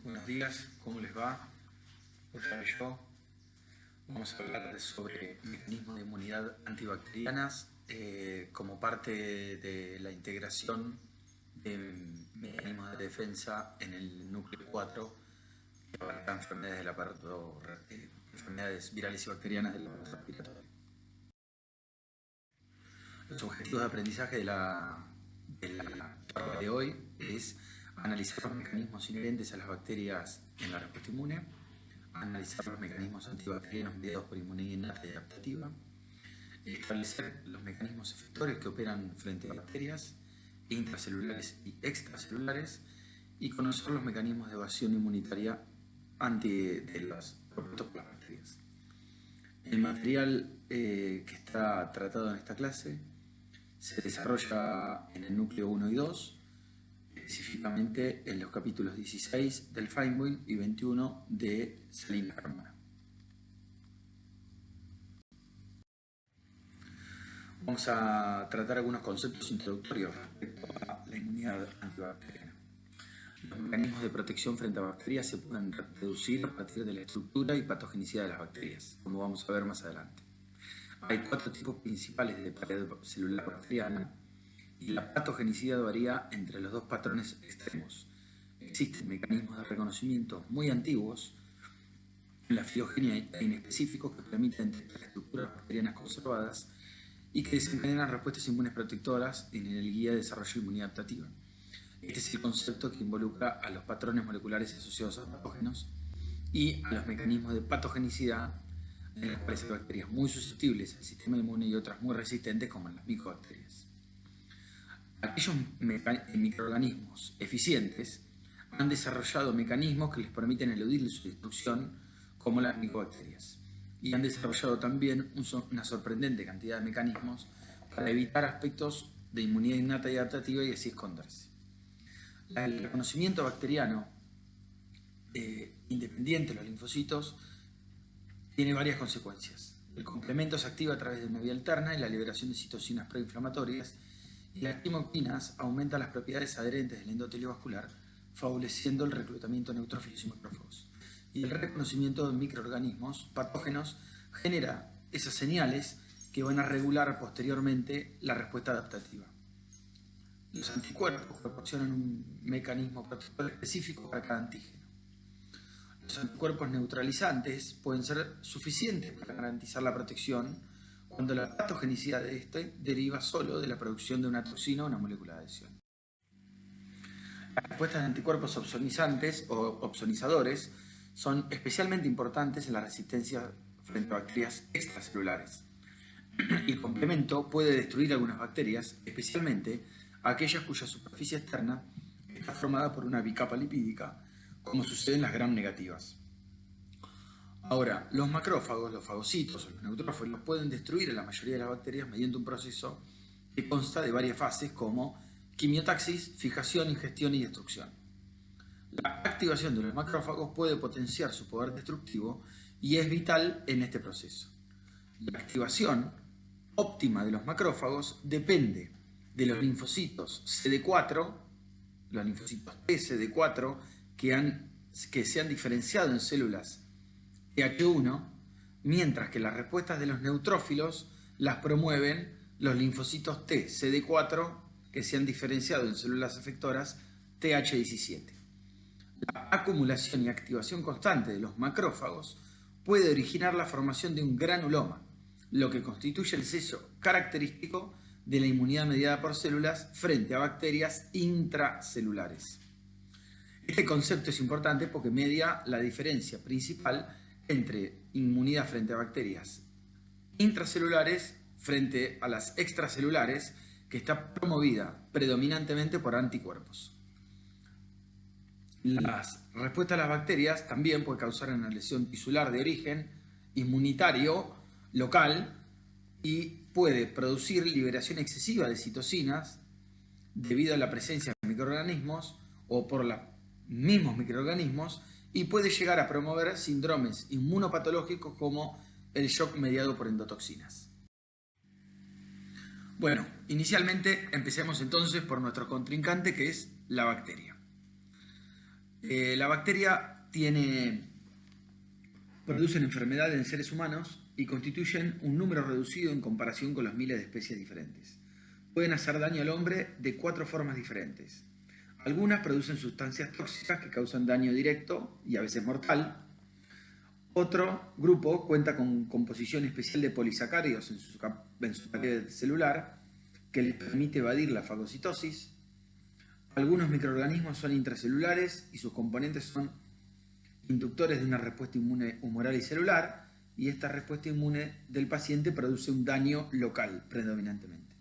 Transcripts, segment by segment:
Buenos días, ¿cómo les va? Otra vez yo. Vamos a hablar sobre mecanismos de inmunidad antibacterianas como parte de la integración de mecanismos de defensa en el núcleo 4 que abarca enfermedades del aparato, enfermedades virales y bacterianas del aparato respiratorio. Los objetivos de aprendizaje de la charla de hoy es analizar los mecanismos inherentes a las bacterias en la respuesta inmune, analizar los mecanismos antibacterianos mediados por inmunidad innata y adaptativa, establecer los mecanismos efectores que operan frente a bacterias intracelulares y extracelulares y conocer los mecanismos de evasión inmunitaria de los propuestos por las bacterias. El material que está tratado en esta clase se desarrolla en el núcleo 1 y 2, específicamente en los capítulos 16 del Feinbuin y 21 de Salina Carmona. Vamos a tratar algunos conceptos introductorios respecto a la inmunidad antibacteriana. Los mecanismos de protección frente a bacterias se pueden reducir a partir de la estructura y patogenicidad de las bacterias, como vamos a ver más adelante. Hay 4 tipos principales de pared celular bacteriana y la patogenicidad varía entre los dos patrones extremos. Existen mecanismos de reconocimiento muy antiguos en la filogenia e inespecíficos que permiten detectar estructuras bacterianas conservadas y que desencadenan respuestas inmunes protectoras en el guía de desarrollo de inmunidad adaptativa. Este es el concepto que involucra a los patrones moleculares asociados a patógenos y a los mecanismos de patogenicidad en los cuales hay bacterias muy susceptibles al sistema inmune y otras muy resistentes como las micobacterias. Aquellos microorganismos eficientes han desarrollado mecanismos que les permiten eludir su destrucción, como las micobacterias, y han desarrollado también una sorprendente cantidad de mecanismos para evitar aspectos de inmunidad innata y adaptativa y así esconderse. El reconocimiento bacteriano independiente de los linfocitos tiene varias consecuencias. El complemento se activa a través de una vía alterna y la liberación de citocinas proinflamatorias, y las quimoquinas aumentan las propiedades adherentes del endotelio vascular, favoreciendo el reclutamiento de neutrófilos y macrófagos. Y el reconocimiento de microorganismos patógenos genera esas señales que van a regular posteriormente la respuesta adaptativa. Los anticuerpos proporcionan un mecanismo protector específico para cada antígeno. Los anticuerpos neutralizantes pueden ser suficientes para garantizar la protección cuando la patogenicidad de este deriva solo de la producción de una toxina o una molécula de adhesión. Las respuestas de anticuerpos opsonizantes o opsonizadores son especialmente importantes en la resistencia frente a bacterias extracelulares. El complemento puede destruir algunas bacterias, especialmente aquellas cuya superficie externa está formada por una bicapa lipídica, como sucede en las gram negativas. Ahora, los macrófagos, los fagocitos o los neutrófilos pueden destruir a la mayoría de las bacterias mediante un proceso que consta de varias fases como quimiotaxis, fijación, ingestión y destrucción. La activación de los macrófagos puede potenciar su poder destructivo y es vital en este proceso. La activación óptima de los macrófagos depende de los linfocitos CD4, los linfocitos T CD4 que se han diferenciado en células TH1, mientras que las respuestas de los neutrófilos las promueven los linfocitos T CD4 que se han diferenciado en células efectoras TH17. La acumulación y activación constante de los macrófagos puede originar la formación de un granuloma, lo que constituye el sello característico de la inmunidad mediada por células frente a bacterias intracelulares. Este concepto es importante porque media la diferencia principal entre inmunidad frente a bacterias intracelulares frente a las extracelulares, que está promovida predominantemente por anticuerpos. Las respuestas a las bacterias también puede causar una lesión tisular de origen inmunitario local y puede producir liberación excesiva de citocinas debido a la presencia de microorganismos o por los mismos microorganismos, y puede llegar a promover síndromes inmunopatológicos como el shock mediado por endotoxinas. Bueno, inicialmente empecemos entonces por nuestro contrincante, que es la bacteria. La bacteria producen enfermedades en seres humanos y constituyen un número reducido en comparación con los miles de especies diferentes. Pueden hacer daño al hombre de 4 formas diferentes. Algunas producen sustancias tóxicas que causan daño directo y a veces mortal. Otro grupo cuenta con composición especial de polisacáridos en su pared celular que les permite evadir la fagocitosis. Algunos microorganismos son intracelulares y sus componentes son inductores de una respuesta inmune humoral y celular, y esta respuesta inmune del paciente produce un daño local predominantemente.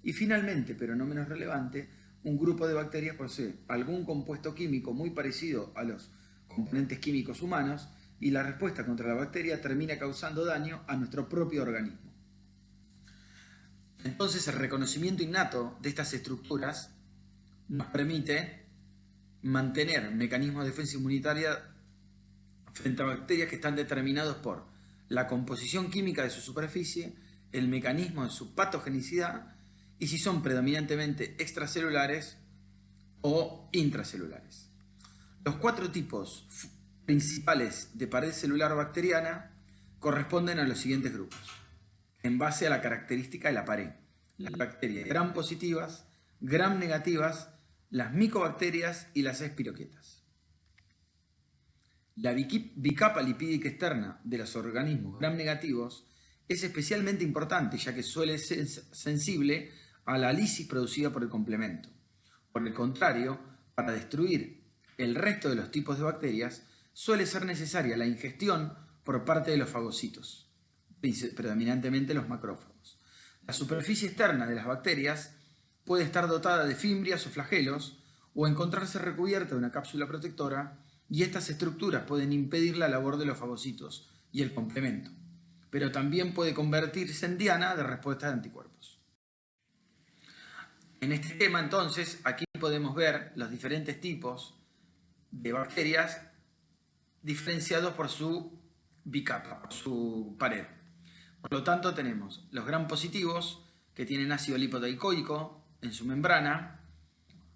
Y finalmente, pero no menos relevante, un grupo de bacterias posee algún compuesto químico muy parecido a los componentes químicos humanos, y la respuesta contra la bacteria termina causando daño a nuestro propio organismo. Entonces, el reconocimiento innato de estas estructuras nos permite mantener mecanismos de defensa inmunitaria frente a bacterias que están determinados por la composición química de su superficie, el mecanismo de su patogenicidad y si son predominantemente extracelulares o intracelulares. Los 4 tipos principales de pared celular bacteriana corresponden a los siguientes grupos, en base a la característica de la pared. Las bacterias gram positivas, gram negativas, las micobacterias y las espiroquetas. La bicapa lipídica externa de los organismos gram negativos es especialmente importante ya que suele ser sensible a la lisis producida por el complemento. Por el contrario, para destruir el resto de los tipos de bacterias suele ser necesaria la ingestión por parte de los fagocitos, predominantemente los macrófagos. La superficie externa de las bacterias puede estar dotada de fimbrias o flagelos o encontrarse recubierta de una cápsula protectora, y estas estructuras pueden impedir la labor de los fagocitos y el complemento, pero también puede convertirse en diana de respuesta de anticuerpos. En este esquema, entonces, aquí podemos ver los diferentes tipos de bacterias diferenciados por su bicapa, por su pared. Por lo tanto, tenemos los gram positivos, que tienen ácido lipoteicoico en su membrana,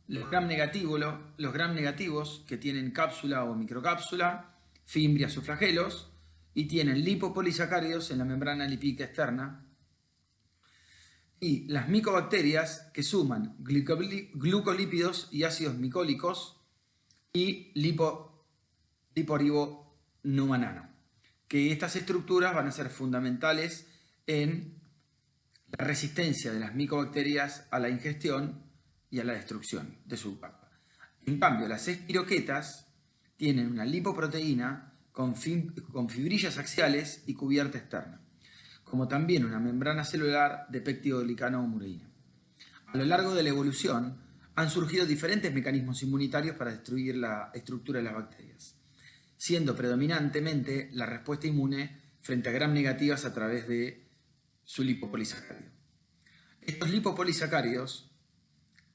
los gram negativos, que tienen cápsula o microcápsula, fimbrias o flagelos, y tienen lipopolisacáridos en la membrana lipídica externa. Y las micobacterias, que suman glucolípidos y ácidos micólicos y liporibonumanano, que estas estructuras van a ser fundamentales en la resistencia de las micobacterias a la ingestión y a la destrucción de su capa. En cambio, las espiroquetas tienen una lipoproteína con fibrillas axiales y cubierta externa, como también una membrana celular de peptidoglicano o mureína. A lo largo de la evolución han surgido diferentes mecanismos inmunitarios para destruir la estructura de las bacterias, siendo predominantemente la respuesta inmune frente a gram negativas a través de su lipopolisacárido. Estos lipopolisacáridos,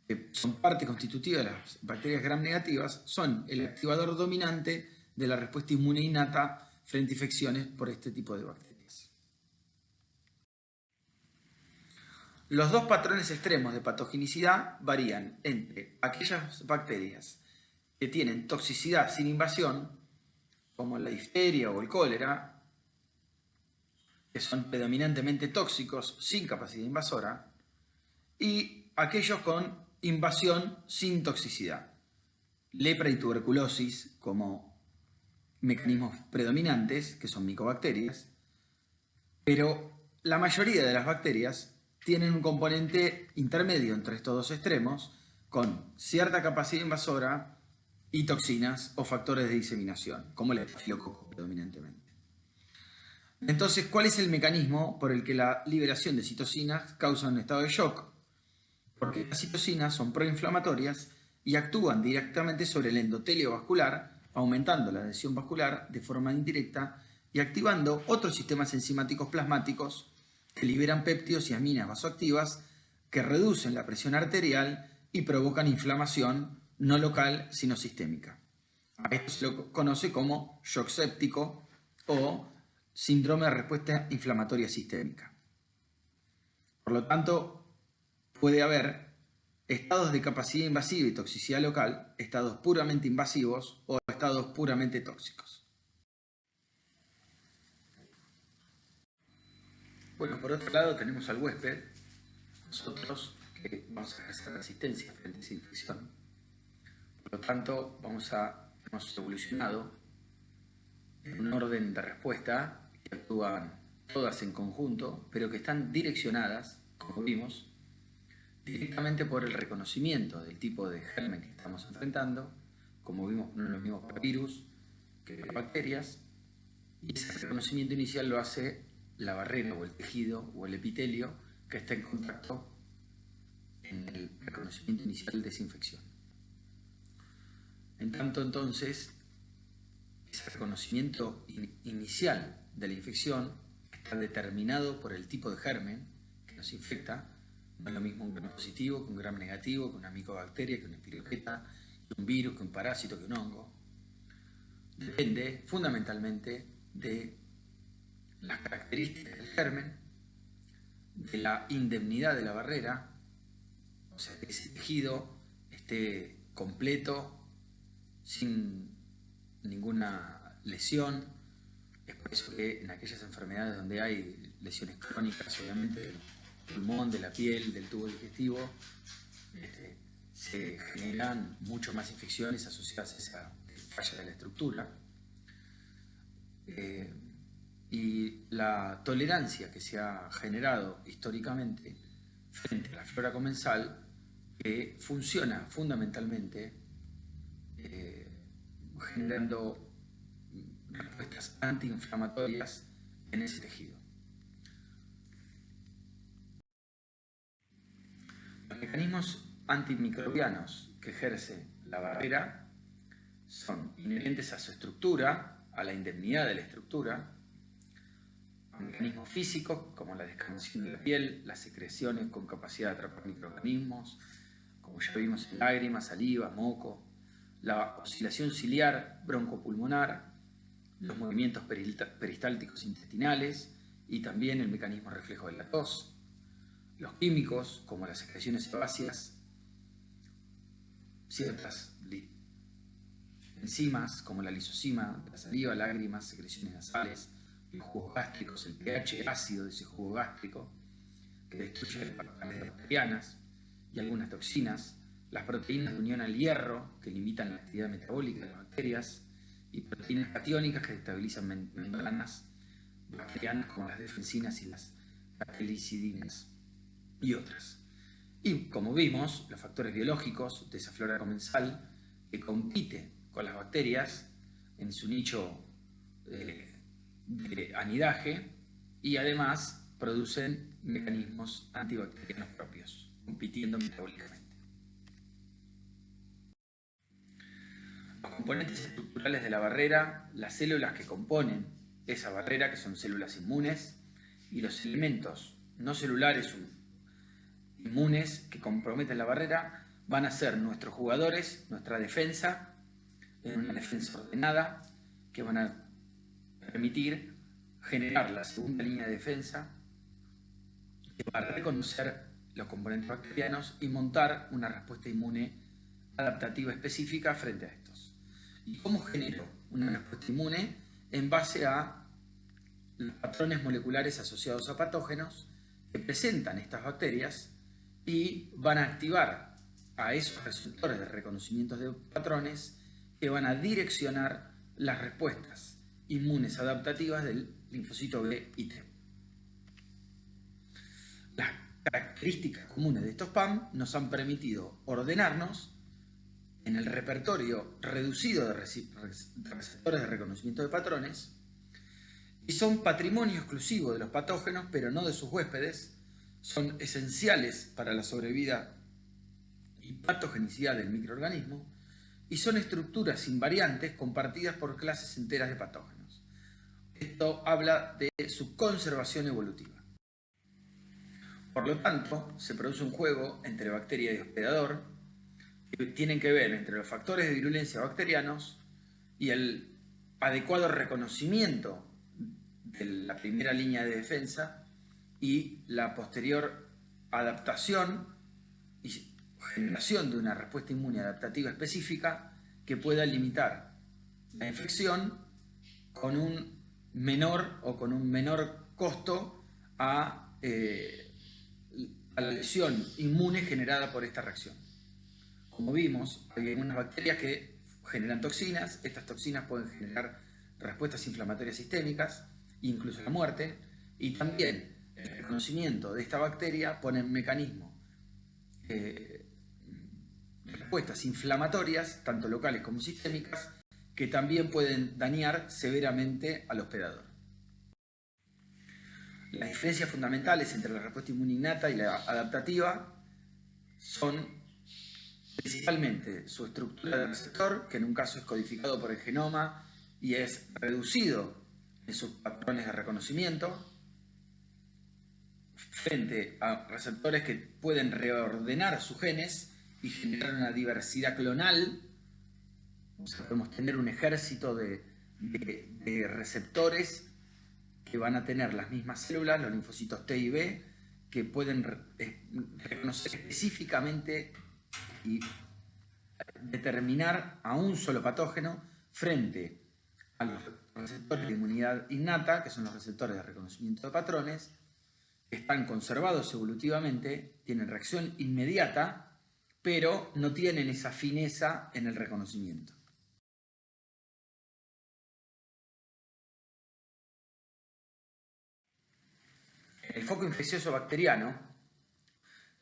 que son parte constitutiva de las bacterias gram negativas, son el activador dominante de la respuesta inmune innata frente a infecciones por este tipo de bacterias. Los 2 patrones extremos de patogenicidad varían entre aquellas bacterias que tienen toxicidad sin invasión, como la difteria o el cólera, que son predominantemente tóxicos sin capacidad invasora, y aquellos con invasión sin toxicidad, lepra y tuberculosis como mecanismos predominantes, que son micobacterias, pero la mayoría de las bacterias tienen un componente intermedio entre estos 2 extremos, con cierta capacidad invasora y toxinas o factores de diseminación, como el estafilococo predominantemente. Entonces, ¿cuál es el mecanismo por el que la liberación de citocinas causa un estado de shock? Porque las citocinas son proinflamatorias y actúan directamente sobre el endotelio vascular, aumentando la adhesión vascular de forma indirecta y activando otros sistemas enzimáticos plasmáticos que liberan péptidos y aminas vasoactivas que reducen la presión arterial y provocan inflamación no local sino sistémica. A esto se lo conoce como shock séptico o síndrome de respuesta inflamatoria sistémica. Por lo tanto, puede haber estados de capacidad invasiva y toxicidad local, estados puramente invasivos o estados puramente tóxicos. Bueno, por otro lado tenemos al huésped, nosotros que vamos a ejercer resistencia frente a esa infección. Por lo tanto, hemos evolucionado en un orden de respuesta que actúan todas en conjunto, pero que están direccionadas, como vimos, directamente por el reconocimiento del tipo de germen que estamos enfrentando, como vimos, no es lo mismo para virus que para bacterias, y ese reconocimiento inicial lo hace la barrera o el tejido o el epitelio que está en contacto en el reconocimiento inicial de esa infección. En tanto, entonces, ese reconocimiento inicial de la infección está determinado por el tipo de germen que nos infecta. No es lo mismo un gram positivo que un gram negativo, que una micobacteria, que una espiroqueta, que un virus, que un parásito, que un hongo. Depende fundamentalmente de las características del germen, de la indemnidad de la barrera, o sea, que ese tejido esté completo, sin ninguna lesión. Es por eso que en aquellas enfermedades donde hay lesiones crónicas, obviamente, del pulmón, de la piel, del tubo digestivo, se generan mucho más infecciones asociadas a esa falla de la estructura. Y la tolerancia que se ha generado históricamente frente a la flora comensal, que funciona fundamentalmente generando respuestas antiinflamatorias en ese tejido. Los mecanismos antimicrobianos que ejerce la barrera son inherentes a su estructura, a la indemnidad de la estructura, a mecanismos físicos como la descamación de la piel, las secreciones con capacidad de atrapar microorganismos, como ya vimos en lágrimas, saliva, moco, la oscilación ciliar broncopulmonar, los movimientos peristálticos intestinales y también el mecanismo reflejo de la tos, los químicos como las secreciones sebáceas, ciertas enzimas como la lisozima, la saliva, lágrimas, secreciones nasales, los jugos gástricos, el pH ácido de ese jugo gástrico que destruye las parásitas bacterianas y algunas toxinas, las proteínas de unión al hierro que limitan la actividad metabólica de las bacterias y proteínas catiónicas que estabilizan membranas bacterianas como las defensinas y las catelicidinas y otras. Y como vimos, los factores biológicos de esa flora comensal que compite con las bacterias en su nicho de anidaje y además producen mecanismos antibacterianos propios, compitiendo metabólicamente. Los componentes estructurales de la barrera, las células que componen esa barrera, que son células inmunes, y los elementos no celulares inmunes que comprometen la barrera, van a ser nuestros jugadores, nuestra defensa, en una defensa ordenada, que van a permitir generar la segunda línea de defensa, que va a reconocer los componentes bacterianos y montar una respuesta inmune adaptativa específica frente a estos. ¿Y cómo genero una respuesta inmune? En base a los patrones moleculares asociados a patógenos que presentan estas bacterias y van a activar a esos receptores de reconocimiento de patrones que van a direccionar las respuestas inmunes adaptativas del linfocito B y T. Las características comunes de estos PAM nos han permitido ordenarnos en el repertorio reducido de receptores de reconocimiento de patrones y son patrimonio exclusivo de los patógenos, pero no de sus huéspedes. Son esenciales para la sobrevida y patogenicidad del microorganismo y son estructuras invariantes compartidas por clases enteras de patógenos. Esto habla de su conservación evolutiva. Por lo tanto, se produce un juego entre bacteria y hospedador que tienen que ver entre los factores de virulencia bacterianos y el adecuado reconocimiento de la primera línea de defensa y la posterior adaptación y generación de una respuesta inmune adaptativa específica que pueda limitar la infección con un menor costo a la lesión inmune generada por esta reacción. Como vimos, hay algunas bacterias que generan toxinas. Estas toxinas pueden generar respuestas inflamatorias sistémicas, incluso la muerte, y también el reconocimiento de esta bacteria pone en mecanismo respuestas inflamatorias, tanto locales como sistémicas, que también pueden dañar severamente al hospedador. Las diferencias fundamentales entre la respuesta inmune innata y la adaptativa son principalmente su estructura del receptor, que en un caso es codificado por el genoma y es reducido en sus patrones de reconocimiento, frente a receptores que pueden reordenar sus genes y generar una diversidad clonal. O sea, podemos tener un ejército de receptores que van a tener las mismas células, los linfocitos T y B, que pueden reconocer específicamente y determinar a un solo patógeno frente a los receptores de inmunidad innata, que son los receptores de reconocimiento de patrones, que están conservados evolutivamente, tienen reacción inmediata, pero no tienen esa fineza en el reconocimiento. En el foco infeccioso bacteriano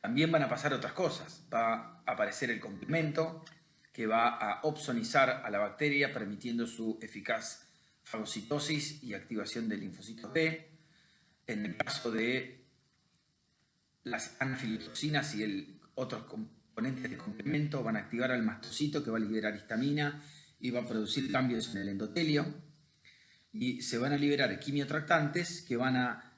también van a pasar otras cosas. Va a aparecer el complemento, que va a opsonizar a la bacteria, permitiendo su eficaz fagocitosis y activación de linfocitos B. En el caso de las anafilatoxinas y otros componentes de complemento, van a activar al mastocito, que va a liberar histamina y va a producir cambios en el endotelio. Y se van a liberar quimiotractantes que van a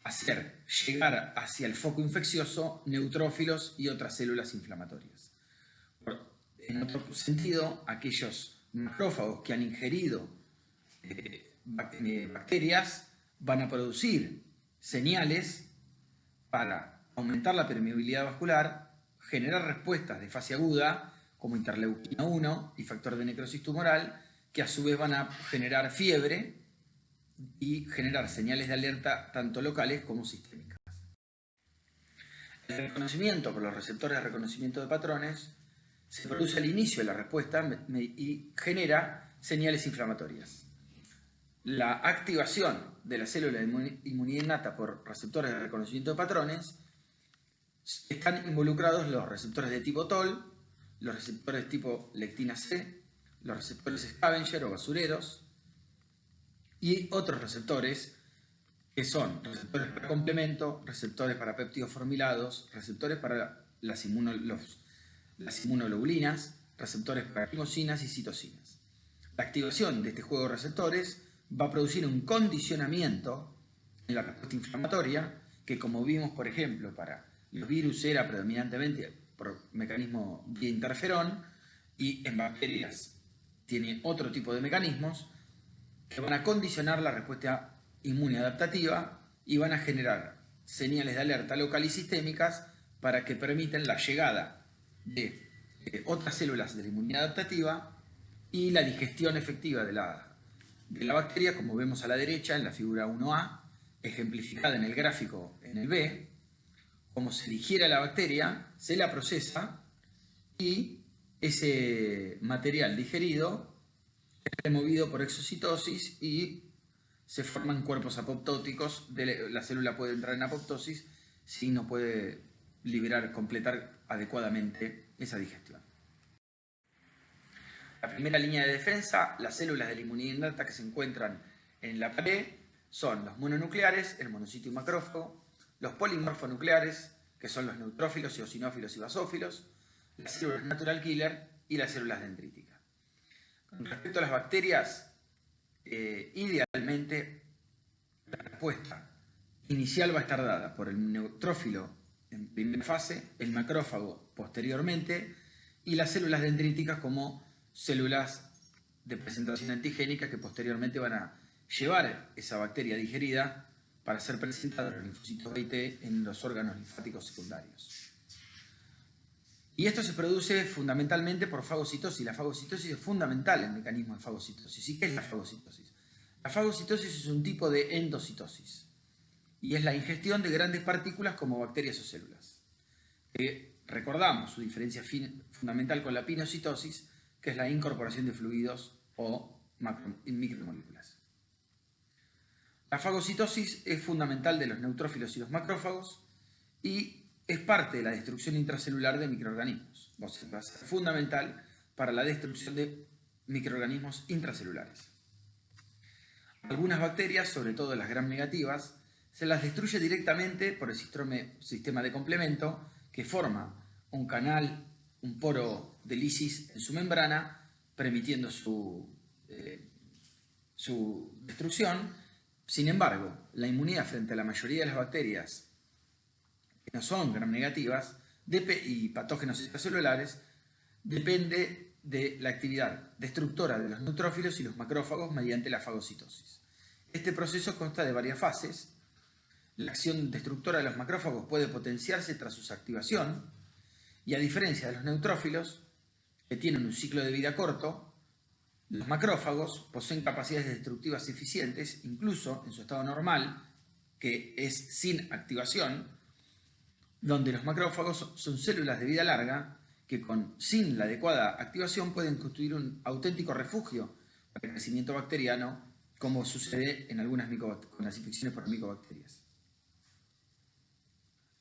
hacer llegar hacia el foco infeccioso neutrófilos y otras células inflamatorias. En otro sentido, aquellos macrófagos que han ingerido bacterias van a producir señales para aumentar la permeabilidad vascular, generar respuestas de fase aguda como interleuquina 1 y factor de necrosis tumoral, que a su vez van a generar fiebre y generar señales de alerta tanto locales como sistémicas. El reconocimiento por los receptores de reconocimiento de patrones se produce al inicio de la respuesta y genera señales inflamatorias. La activación de la célula de inmunidad innata por receptores de reconocimiento de patrones, están involucrados los receptores de tipo TOL, los receptores tipo lectina C, los receptores scavenger o basureros, y otros receptores que son receptores para complemento, receptores para péptidos formilados, receptores para las inmunoglobulinas, receptores para quimosinas y citocinas. La activación de este juego de receptores va a producir un condicionamiento en la respuesta inflamatoria, que como vimos, por ejemplo, para los virus era predominantemente por mecanismo de interferón, y en bacterias tiene otro tipo de mecanismos que van a condicionar la respuesta inmune adaptativa y van a generar señales de alerta local y sistémicas para que permitan la llegada de otras células de la inmunidad adaptativa y la digestión efectiva de la bacteria, como vemos a la derecha en la figura 1A, ejemplificada en el gráfico en el B. Como se digiere la bacteria, se la procesa y ese material digerido es removido por exocitosis y se forman cuerpos apoptóticos. La célula puede entrar en apoptosis si no puede completar adecuadamente esa digestión. La primera línea de defensa, las células de la inmunidad innata que se encuentran en la pared, son los mononucleares, el monocito y macrófago, los polimorfonucleares, que son los neutrófilos, eosinófilos y basófilos, las células natural killer y las células dendríticas. Con respecto a las bacterias, idealmente la respuesta inicial va a estar dada por el neutrófilo en primera fase, el macrófago posteriormente, y las células dendríticas como células de presentación antigénica que posteriormente van a llevar esa bacteria digerida para ser presentada a los linfocitos B y T en los órganos linfáticos secundarios. Y esto se produce fundamentalmente por fagocitosis. La fagocitosis es fundamental en el mecanismo de fagocitosis. ¿Y qué es la fagocitosis? La fagocitosis es un tipo de endocitosis y es la ingestión de grandes partículas como bacterias o células. Recordamos su diferencia fundamental con la pinocitosis, que es la incorporación de fluidos o micromoléculas. La fagocitosis es fundamental de los neutrófilos y los macrófagos y es parte de la destrucción intracelular de microorganismos. O sea, va a ser fundamental para la destrucción de microorganismos intracelulares. Algunas bacterias, sobre todo las gram negativas, se las destruye directamente por el sistema de complemento que forma un canal, un poro de lisis en su membrana, permitiendo su destrucción. Sin embargo, la inmunidad frente a la mayoría de las bacterias que no son gram negativas y patógenos extracelulares depende de la actividad destructora de los neutrófilos y los macrófagos mediante la fagocitosis. Este proceso consta de varias fases. La acción destructora de los macrófagos puede potenciarse tras su activación y, a diferencia de los neutrófilos, que tienen un ciclo de vida corto, los macrófagos poseen capacidades destructivas eficientes, incluso en su estado normal, que es sin activación, donde los macrófagos son células de vida larga que sin la adecuada activación pueden constituir un auténtico refugio para el crecimiento bacteriano, como sucede en algunas con las infecciones por micobacterias.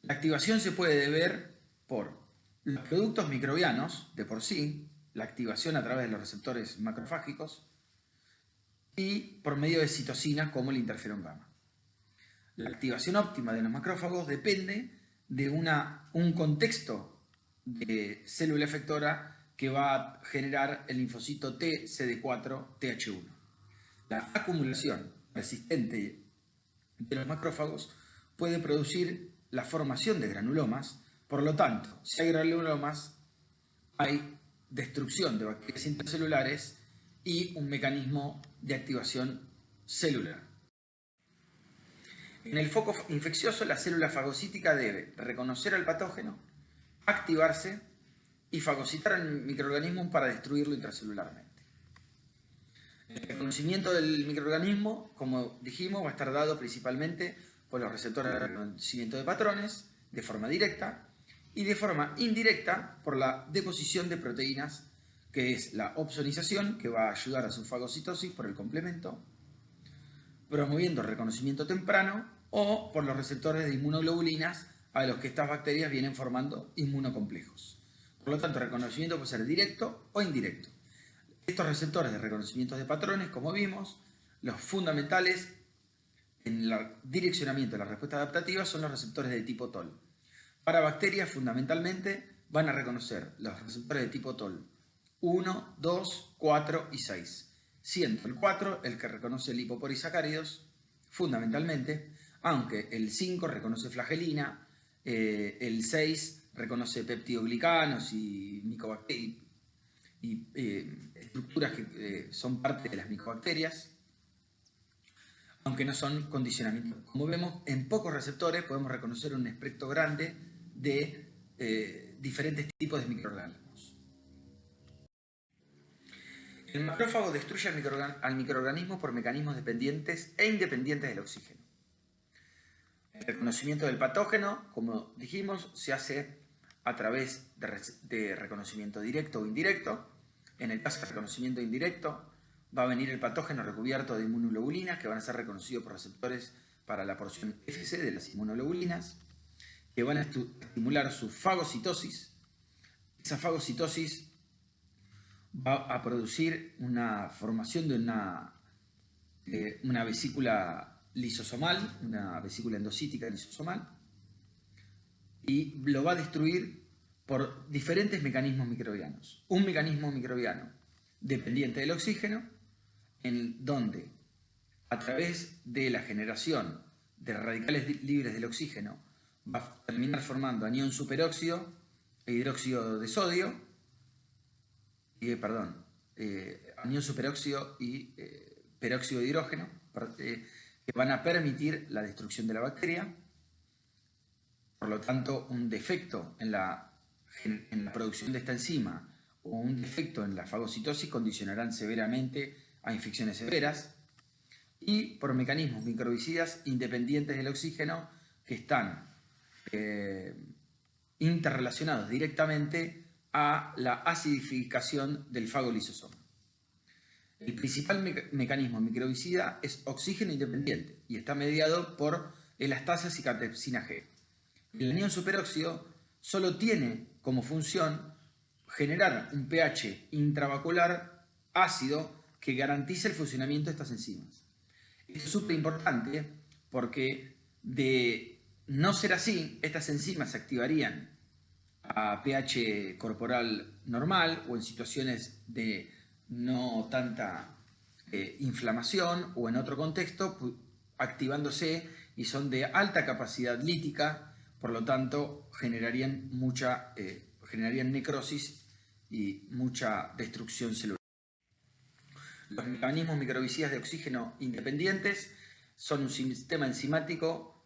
La activación se puede deber por los productos microbianos de por sí, la activación a través de los receptores macrofágicos y por medio de citocinas como el interferón gamma. La activación óptima de los macrófagos depende de un contexto de célula efectora que va a generar el linfocito T CD4 TH1. La acumulación persistente de los macrófagos puede producir la formación de granulomas. Por lo tanto, si hay granulomas, hay destrucción de bacterias intracelulares y un mecanismo de activación celular. En el foco infeccioso, la célula fagocítica debe reconocer al patógeno, activarse y fagocitar al microorganismo para destruirlo intracelularmente. El reconocimiento del microorganismo, como dijimos, va a estar dado principalmente por los receptores de reconocimiento de patrones, de forma directa, y de forma indirecta por la deposición de proteínas, que es la opsonización, que va a ayudar a su fagocitosis por el complemento, promoviendo el reconocimiento temprano, o por los receptores de inmunoglobulinas a los que estas bacterias vienen formando inmunocomplejos. Por lo tanto, el reconocimiento puede ser directo o indirecto. Estos receptores de reconocimiento de patrones, como vimos, los fundamentales en el direccionamiento de la respuesta adaptativa son los receptores de tipo TOL. Para bacterias, fundamentalmente, van a reconocer los receptores de tipo TOL 1, 2, 4 y 6. Siendo el 4 el que reconoce lipopolisacáridos, fundamentalmente, aunque el 5 reconoce flagelina, el 6 reconoce peptidoglicanos y micobacterias y estructuras que son parte de las micobacterias, aunque no son condicionamientos. Como vemos, en pocos receptores podemos reconocer un espectro grande de diferentes tipos de microorganismos. El macrófago destruye al microorganismo por mecanismos dependientes e independientes del oxígeno. El reconocimiento del patógeno, como dijimos, se hace a través de reconocimiento directo o indirecto. En el caso de reconocimiento indirecto, va a venir el patógeno recubierto de inmunoglobulinas que van a ser reconocidos por receptores para la porción FC de las inmunoglobulinas, que van a estimular su fagocitosis. Esa fagocitosis va a producir una formación de una vesícula lisosomal, una vesícula endocítica lisosomal, y lo va a destruir por diferentes mecanismos microbianos. Un mecanismo microbiano dependiente del oxígeno, en donde a través de la generación de radicales libres del oxígeno va a terminar formando anión superóxido e hidróxido de sodio, anión superóxido y peróxido de hidrógeno, que van a permitir la destrucción de la bacteria. Por lo tanto, un defecto en la en la producción de esta enzima o un defecto en la fagocitosis condicionarán severamente a infecciones severas, y por mecanismos microbicidas independientes del oxígeno que están interrelacionados directamente a la acidificación del fagolisosoma. El principal mecanismo microbicida es oxígeno independiente y está mediado por elastases y catepsina G. El anión superóxido solo tiene como función generar un pH intravascular ácido que garantiza el funcionamiento de estas enzimas. Esto es súper importante porque de no ser así, estas enzimas se activarían a pH corporal normal o en situaciones de no tanta inflamación o en otro contexto, activándose, y son de alta capacidad lítica, por lo tanto generarían necrosis y mucha destrucción celular. Los mecanismos microbicidas de oxígeno independientes son un sistema enzimático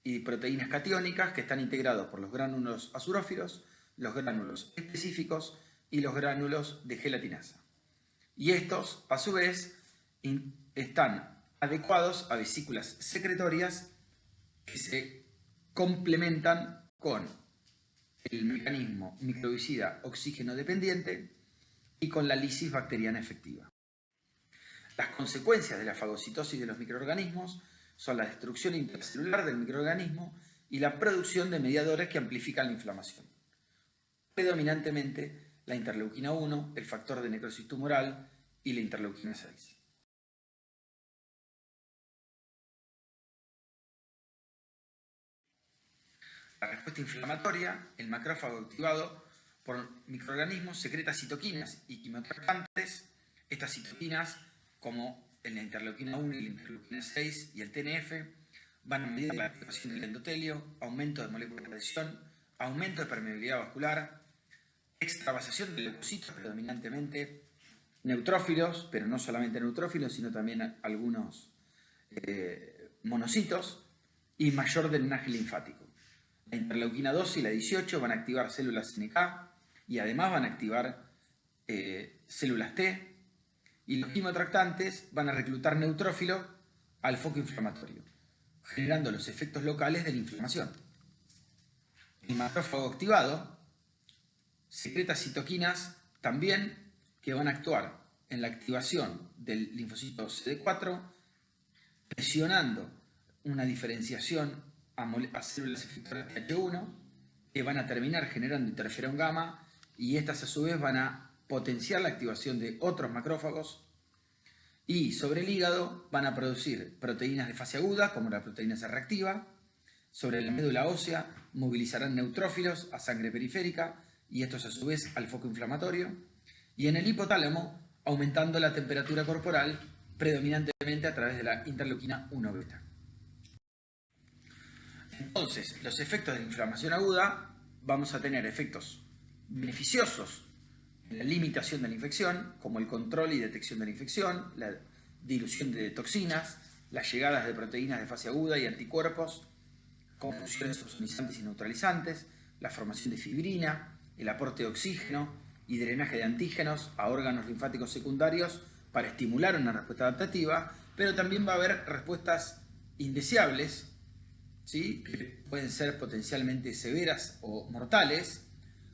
y proteínas catiónicas que están integrados por los gránulos azurófilos, los gránulos específicos y los gránulos de gelatinasa. Y estos, a su vez, están adecuados a vesículas secretorias que se complementan con el mecanismo microbicida oxígeno dependiente y con la lisis bacteriana efectiva. Las consecuencias de la fagocitosis de los microorganismos son la destrucción intercelular del microorganismo y la producción de mediadores que amplifican la inflamación. Predominantemente la interleuquina 1, el factor de necrosis tumoral y la interleuquina 6. La respuesta inflamatoria, el macrófago activado por microorganismos secreta citoquinas y quimiotracantes. Estas citoquinas, como en la interleuquina 1 y la interleuquina 6 y el TNF, van a medir la activación del endotelio, aumento de moléculas de adhesión, aumento de permeabilidad vascular, extravasación de leucocitos predominantemente, neutrófilos, pero no solamente neutrófilos, sino también algunos monocitos, y mayor drenaje linfático. La interleuquina 12 y la 18 van a activar células NK y además van a activar células T, y los quimiotractantes van a reclutar neutrófilos al foco inflamatorio, generando los efectos locales de la inflamación. El macrófago activado secreta citoquinas también que van a actuar en la activación del linfocito CD4, presionando una diferenciación a células efectoras de Th1 que van a terminar generando interferón gamma, y estas a su vez van a potenciar la activación de otros macrófagos, y sobre el hígado van a producir proteínas de fase aguda como la proteína C reactiva. Sobre la médula ósea movilizarán neutrófilos a sangre periférica y estos a su vez al foco inflamatorio, y en el hipotálamo aumentando la temperatura corporal predominantemente a través de la interleuquina 1 beta. Entonces, los efectos de la inflamación aguda, vamos a tener efectos beneficiosos en la limitación de la infección, como el control y detección de la infección, la dilución de toxinas, las llegadas de proteínas de fase aguda y anticuerpos con funciones ozonizantes y neutralizantes, la formación de fibrina, el aporte de oxígeno y drenaje de antígenos a órganos linfáticos secundarios para estimular una respuesta adaptativa, pero también va a haber respuestas indeseables, ¿sí?, que pueden ser potencialmente severas o mortales,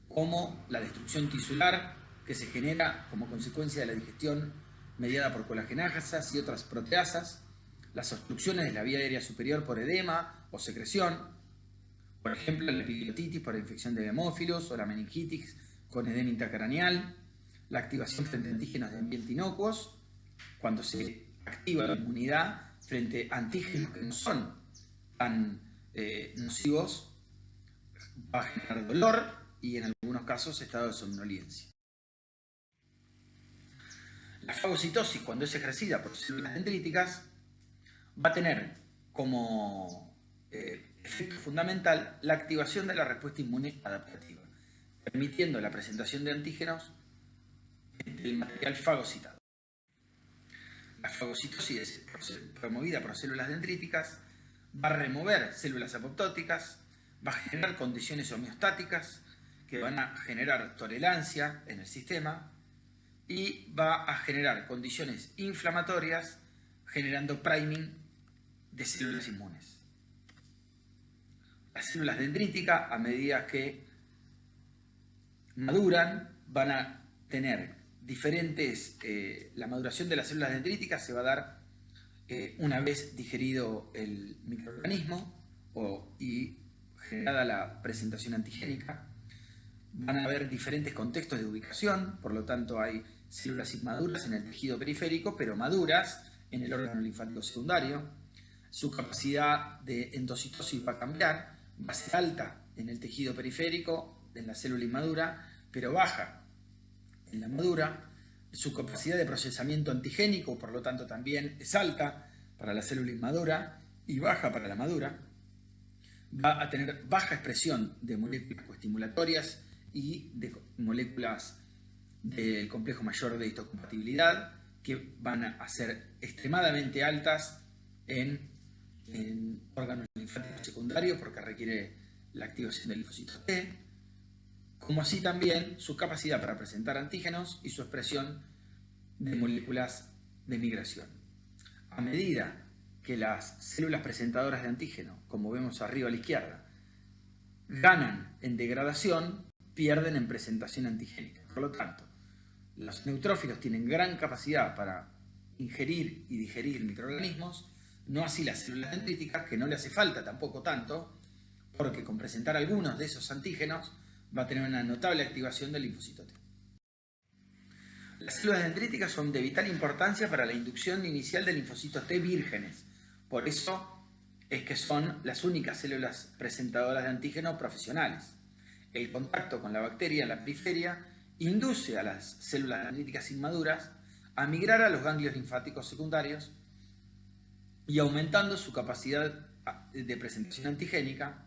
como la destrucción tisular que se genera como consecuencia de la digestión mediada por colagenasas y otras proteasas, las obstrucciones de la vía aérea superior por edema o secreción, por ejemplo la epiglottitis por infección de hemófilos o la meningitis con edema intracraneal, la activación frente a antígenos de ambiente inocuos, cuando se activa la inmunidad frente a antígenos que no son tan nocivos, va a generar dolor y en algunos casos estado de somnolencia. La fagocitosis, cuando es ejercida por células dendríticas, va a tener como efecto fundamental la activación de la respuesta inmune adaptativa, permitiendo la presentación de antígenos del material fagocitado. La fagocitosis promovida por células dendríticas va a remover células apoptóticas, va a generar condiciones homeostáticas que que van a generar tolerancia en el sistema y va a generar condiciones inflamatorias generando priming de células inmunes. Las células dendríticas, a medida que maduran, van a tener diferentes... la maduración de las células dendríticas se va a dar una vez digerido el microorganismo y generada la presentación antigénica. Van a haber diferentes contextos de ubicación, por lo tanto hay células inmaduras en el tejido periférico, pero maduras en el órgano linfático secundario. Su capacidad de endocitosis va a cambiar, va a ser alta en el tejido periférico, en la célula inmadura, pero baja en la madura. Su capacidad de procesamiento antigénico, por lo tanto, también es alta para la célula inmadura y baja para la madura. Va a tener baja expresión de moléculas coestimulatorias y de moléculas del complejo mayor de histocompatibilidad, que van a ser extremadamente altas en órganos linfáticos secundarios porque requiere la activación del linfocito T, como así también su capacidad para presentar antígenos y su expresión de moléculas de migración. A medida que las células presentadoras de antígeno, como vemos arriba a la izquierda, ganan en degradación, pierden en presentación antigénica. Por lo tanto, los neutrófilos tienen gran capacidad para ingerir y digerir microorganismos, no así las células dendríticas, que no le hace falta tampoco tanto, porque con presentar algunos de esos antígenos va a tener una notable activación del linfocito T. Las células dendríticas son de vital importancia para la inducción inicial de linfocitos T vírgenes. Por eso es que son las únicas células presentadoras de antígenos profesionales. El contacto con la bacteria en la periferia induce a las células dendríticas inmaduras a migrar a los ganglios linfáticos secundarios y aumentando su capacidad de presentación antigénica.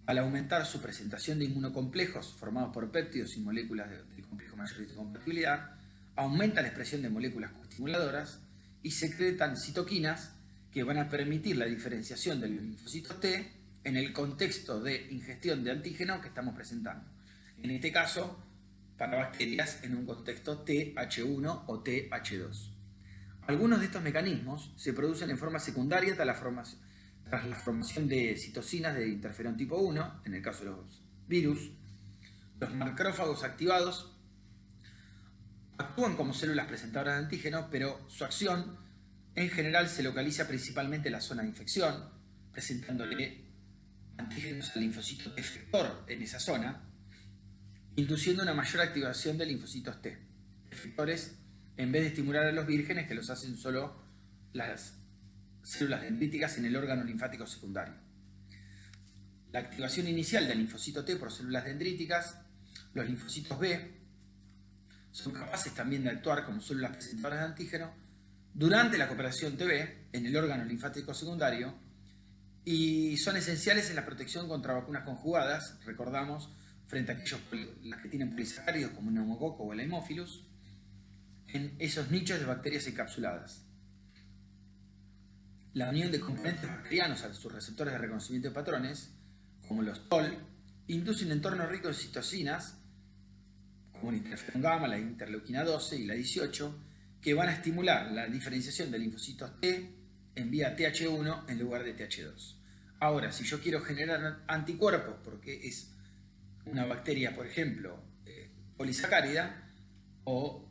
Al aumentar su presentación de inmunocomplejos formados por péptidos y moléculas del complejo mayor de histocompatibilidad, aumenta la expresión de moléculas coestimuladoras y secretan citoquinas que van a permitir la diferenciación del linfocito T en el contexto de ingestión de antígeno que estamos presentando. En este caso, para bacterias en un contexto TH1 o TH2. Algunos de estos mecanismos se producen en forma secundaria tras la formación de citocinas de interferón tipo 1, en el caso de los virus. Los macrófagos activados actúan como células presentadoras de antígeno, pero su acción en general se localiza principalmente en la zona de infección, presentándole antígenos al linfocito T efector en esa zona, induciendo una mayor activación de linfocitos T efectores en vez de estimular a los vírgenes, que los hacen solo las células dendríticas en el órgano linfático secundario. La activación inicial del linfocito T por células dendríticas, los linfocitos B, son capaces también de actuar como células presentadoras de antígeno durante la cooperación TB en el órgano linfático secundario y son esenciales en la protección contra vacunas conjugadas, recordamos, frente a las que tienen polisacáridos como el neumococo o el Haemophilus, en esos nichos de bacterias encapsuladas. La unión de componentes bacterianos a sus receptores de reconocimiento de patrones, como los TOL, induce un entorno rico en citocinas, como el interferón gamma, la interleuquina 12 y la 18, que van a estimular la diferenciación de linfocitos T en vía TH1 en lugar de TH2. Ahora, si yo quiero generar anticuerpos, porque es una bacteria, por ejemplo, polisacárida, o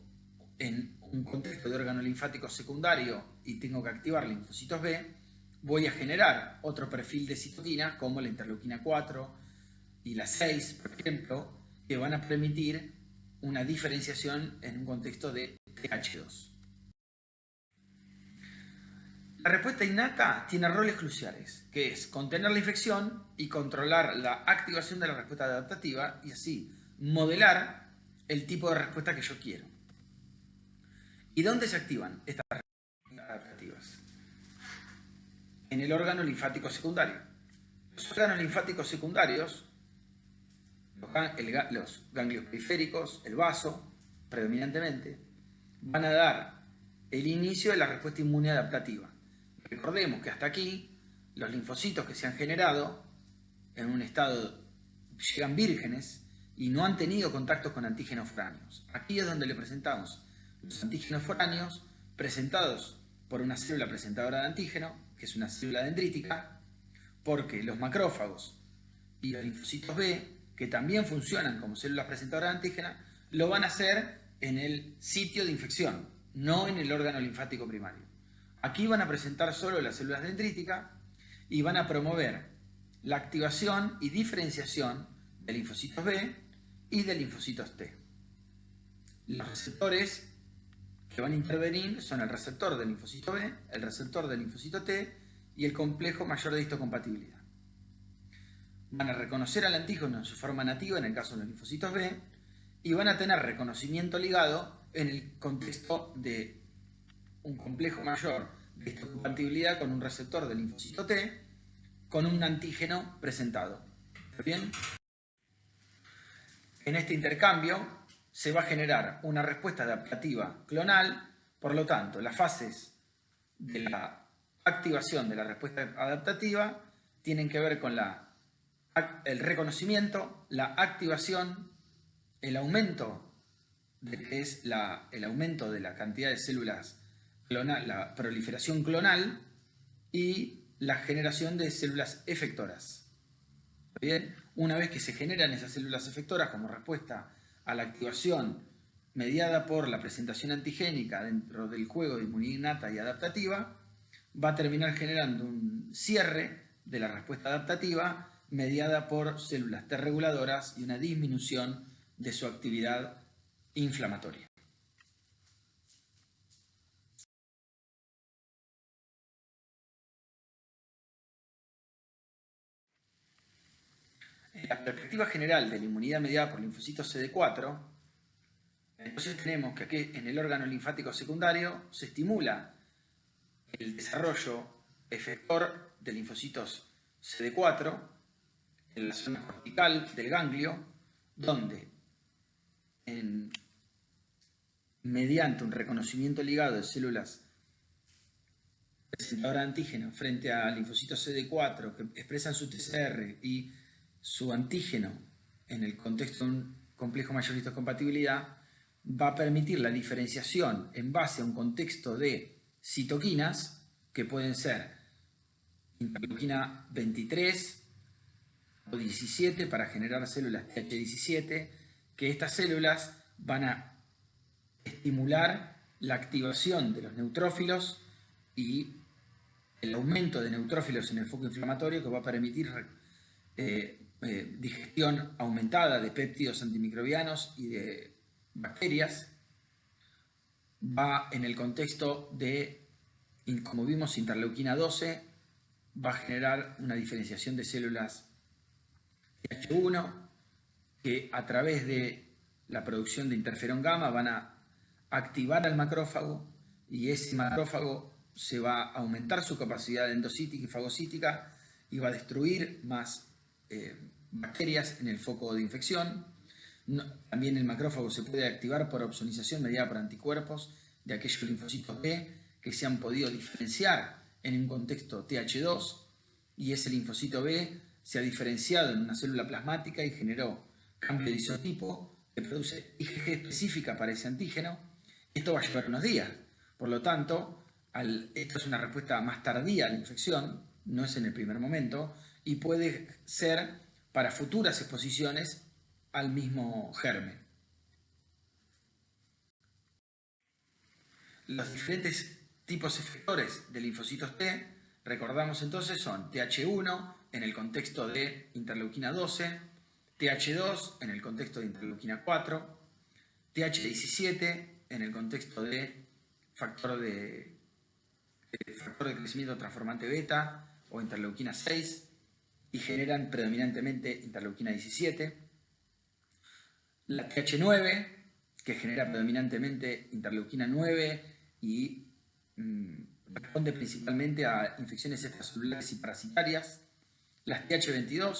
en un contexto de órgano linfático secundario y tengo que activar linfocitos B, voy a generar otro perfil de citoquinas como la interleuquina 4 y la 6, por ejemplo, que van a permitir una diferenciación en un contexto de TH2. La respuesta innata tiene roles cruciales, que es contener la infección y controlar la activación de la respuesta adaptativa y así modelar el tipo de respuesta que yo quiero. ¿Y dónde se activan estas respuestas adaptativas? En el órgano linfático secundario. Los órganos linfáticos secundarios, los ganglios periféricos, el vaso, predominantemente, van a dar el inicio de la respuesta inmune adaptativa. Recordemos que hasta aquí los linfocitos que se han generado en un estado llegan vírgenes y no han tenido contactos con antígenos foráneos. Aquí es donde le presentamos los antígenos foráneos presentados por una célula presentadora de antígeno, que es una célula dendrítica, porque los macrófagos y los linfocitos B, que también funcionan como células presentadoras de antígeno, lo van a hacer en el sitio de infección, no en el órgano linfático primario. Aquí van a presentar solo las células dendríticas y van a promover la activación y diferenciación de linfocitos B y de linfocitos T. Los receptores que van a intervenir son el receptor del linfocito B, el receptor del linfocito T y el complejo mayor de histocompatibilidad. Van a reconocer al antígeno en su forma nativa en el caso de los linfocitos B y van a tener reconocimiento ligado en el contexto de un complejo mayor de histocompatibilidad con un receptor del linfocito T con un antígeno presentado. ¿Está bien? En este intercambio se va a generar una respuesta adaptativa clonal, por lo tanto, las fases de la activación de la respuesta adaptativa tienen que ver con el reconocimiento, la activación, el aumento el aumento de la cantidad de células clonal, la proliferación clonal y la generación de células efectoras. ¿Bien? Una vez que se generan esas células efectoras como respuesta a la activación mediada por la presentación antigénica dentro del juego de inmunidad innata y adaptativa, va a terminar generando un cierre de la respuesta adaptativa mediada por células T reguladoras y una disminución de su actividad inflamatoria. En la perspectiva general de la inmunidad mediada por linfocitos CD4, entonces tenemos que aquí en el órgano linfático secundario se estimula el desarrollo efector de linfocitos CD4 en la zona cortical del ganglio, donde mediante un reconocimiento ligado de células presentadoras de antígeno frente a linfocitos CD4 que expresan su TCR y su antígeno en el contexto de un complejo mayor de histocompatibilidad, va a permitir la diferenciación en base a un contexto de citoquinas que pueden ser interleuquina 23 o 17 para generar células TH17, que estas células van a estimular la activación de los neutrófilos y el aumento de neutrófilos en el foco inflamatorio, que va a permitir digestión aumentada de péptidos antimicrobianos y de bacterias. Va en el contexto de, como vimos, interleuquina 12, va a generar una diferenciación de células TH1 que a través de la producción de interferón gamma van a activar al macrófago y ese macrófago se va a aumentar su capacidad endocítica y fagocítica y va a destruir más bacterias en el foco de infección. También el macrófago se puede activar por opsonización mediada por anticuerpos de aquellos linfocitos B que se han podido diferenciar en un contexto TH2 y ese linfocito B se ha diferenciado en una célula plasmática y generó cambio de isotipo que produce IgG específica para ese antígeno. Esto va a llevar unos días. Por lo tanto, esto es una respuesta más tardía a la infección, no es en el primer momento, y puede ser para futuras exposiciones al mismo germen. Los diferentes tipos efectores de linfocitos T, recordamos entonces, son TH1 en el contexto de interleuquina 12, TH2 en el contexto de interleuquina 4, TH17 en el contexto de factor de crecimiento transformante beta o interleuquina 6 y generan predominantemente interleuquina 17. La TH9, que genera predominantemente interleuquina 9 y responde principalmente a infecciones extracelulares y parasitarias. Las TH22,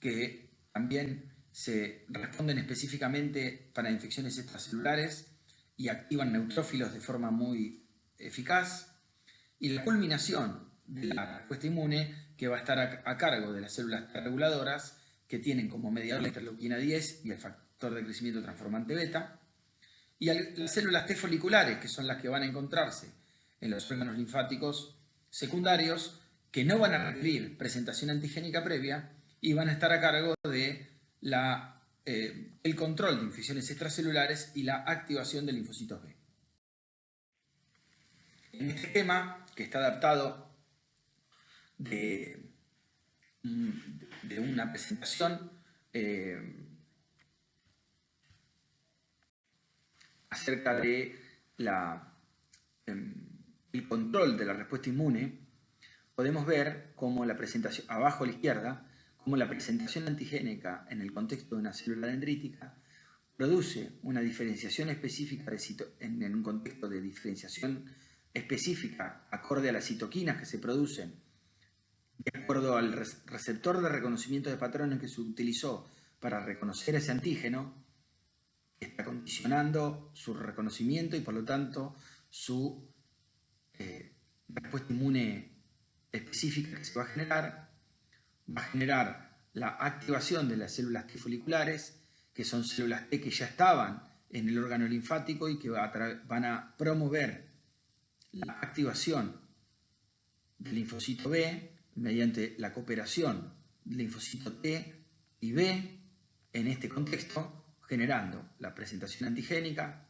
que también se responden específicamente para infecciones extracelulares y activan neutrófilos de forma muy eficaz. Y la culminación de la respuesta inmune, que va a estar a cargo de las células T reguladoras, que tienen como mediador la interleuquina 10 y el factor de crecimiento transformante beta, y las células T foliculares, que son las que van a encontrarse en los órganos linfáticos secundarios, que no van a requerir presentación antigénica previa y van a estar a cargo de el control de infecciones extracelulares y la activación de linfocitos B. En este esquema, que está adaptado de una presentación acerca de el control de la respuesta inmune, podemos ver cómo la presentación, abajo a la izquierda, cómo la presentación antigénica en el contexto de una célula dendrítica produce una diferenciación específica en un contexto de diferenciación específica acorde a las citoquinas que se producen de acuerdo al receptor de reconocimiento de patrones que se utilizó para reconocer ese antígeno, está condicionando su reconocimiento y por lo tanto su respuesta inmune específica que se va a generar la activación de las células T foliculares, que son células T que ya estaban en el órgano linfático y que van a promover la activación del linfocito B mediante la cooperación del linfocito T y B en este contexto, generando la presentación antigénica,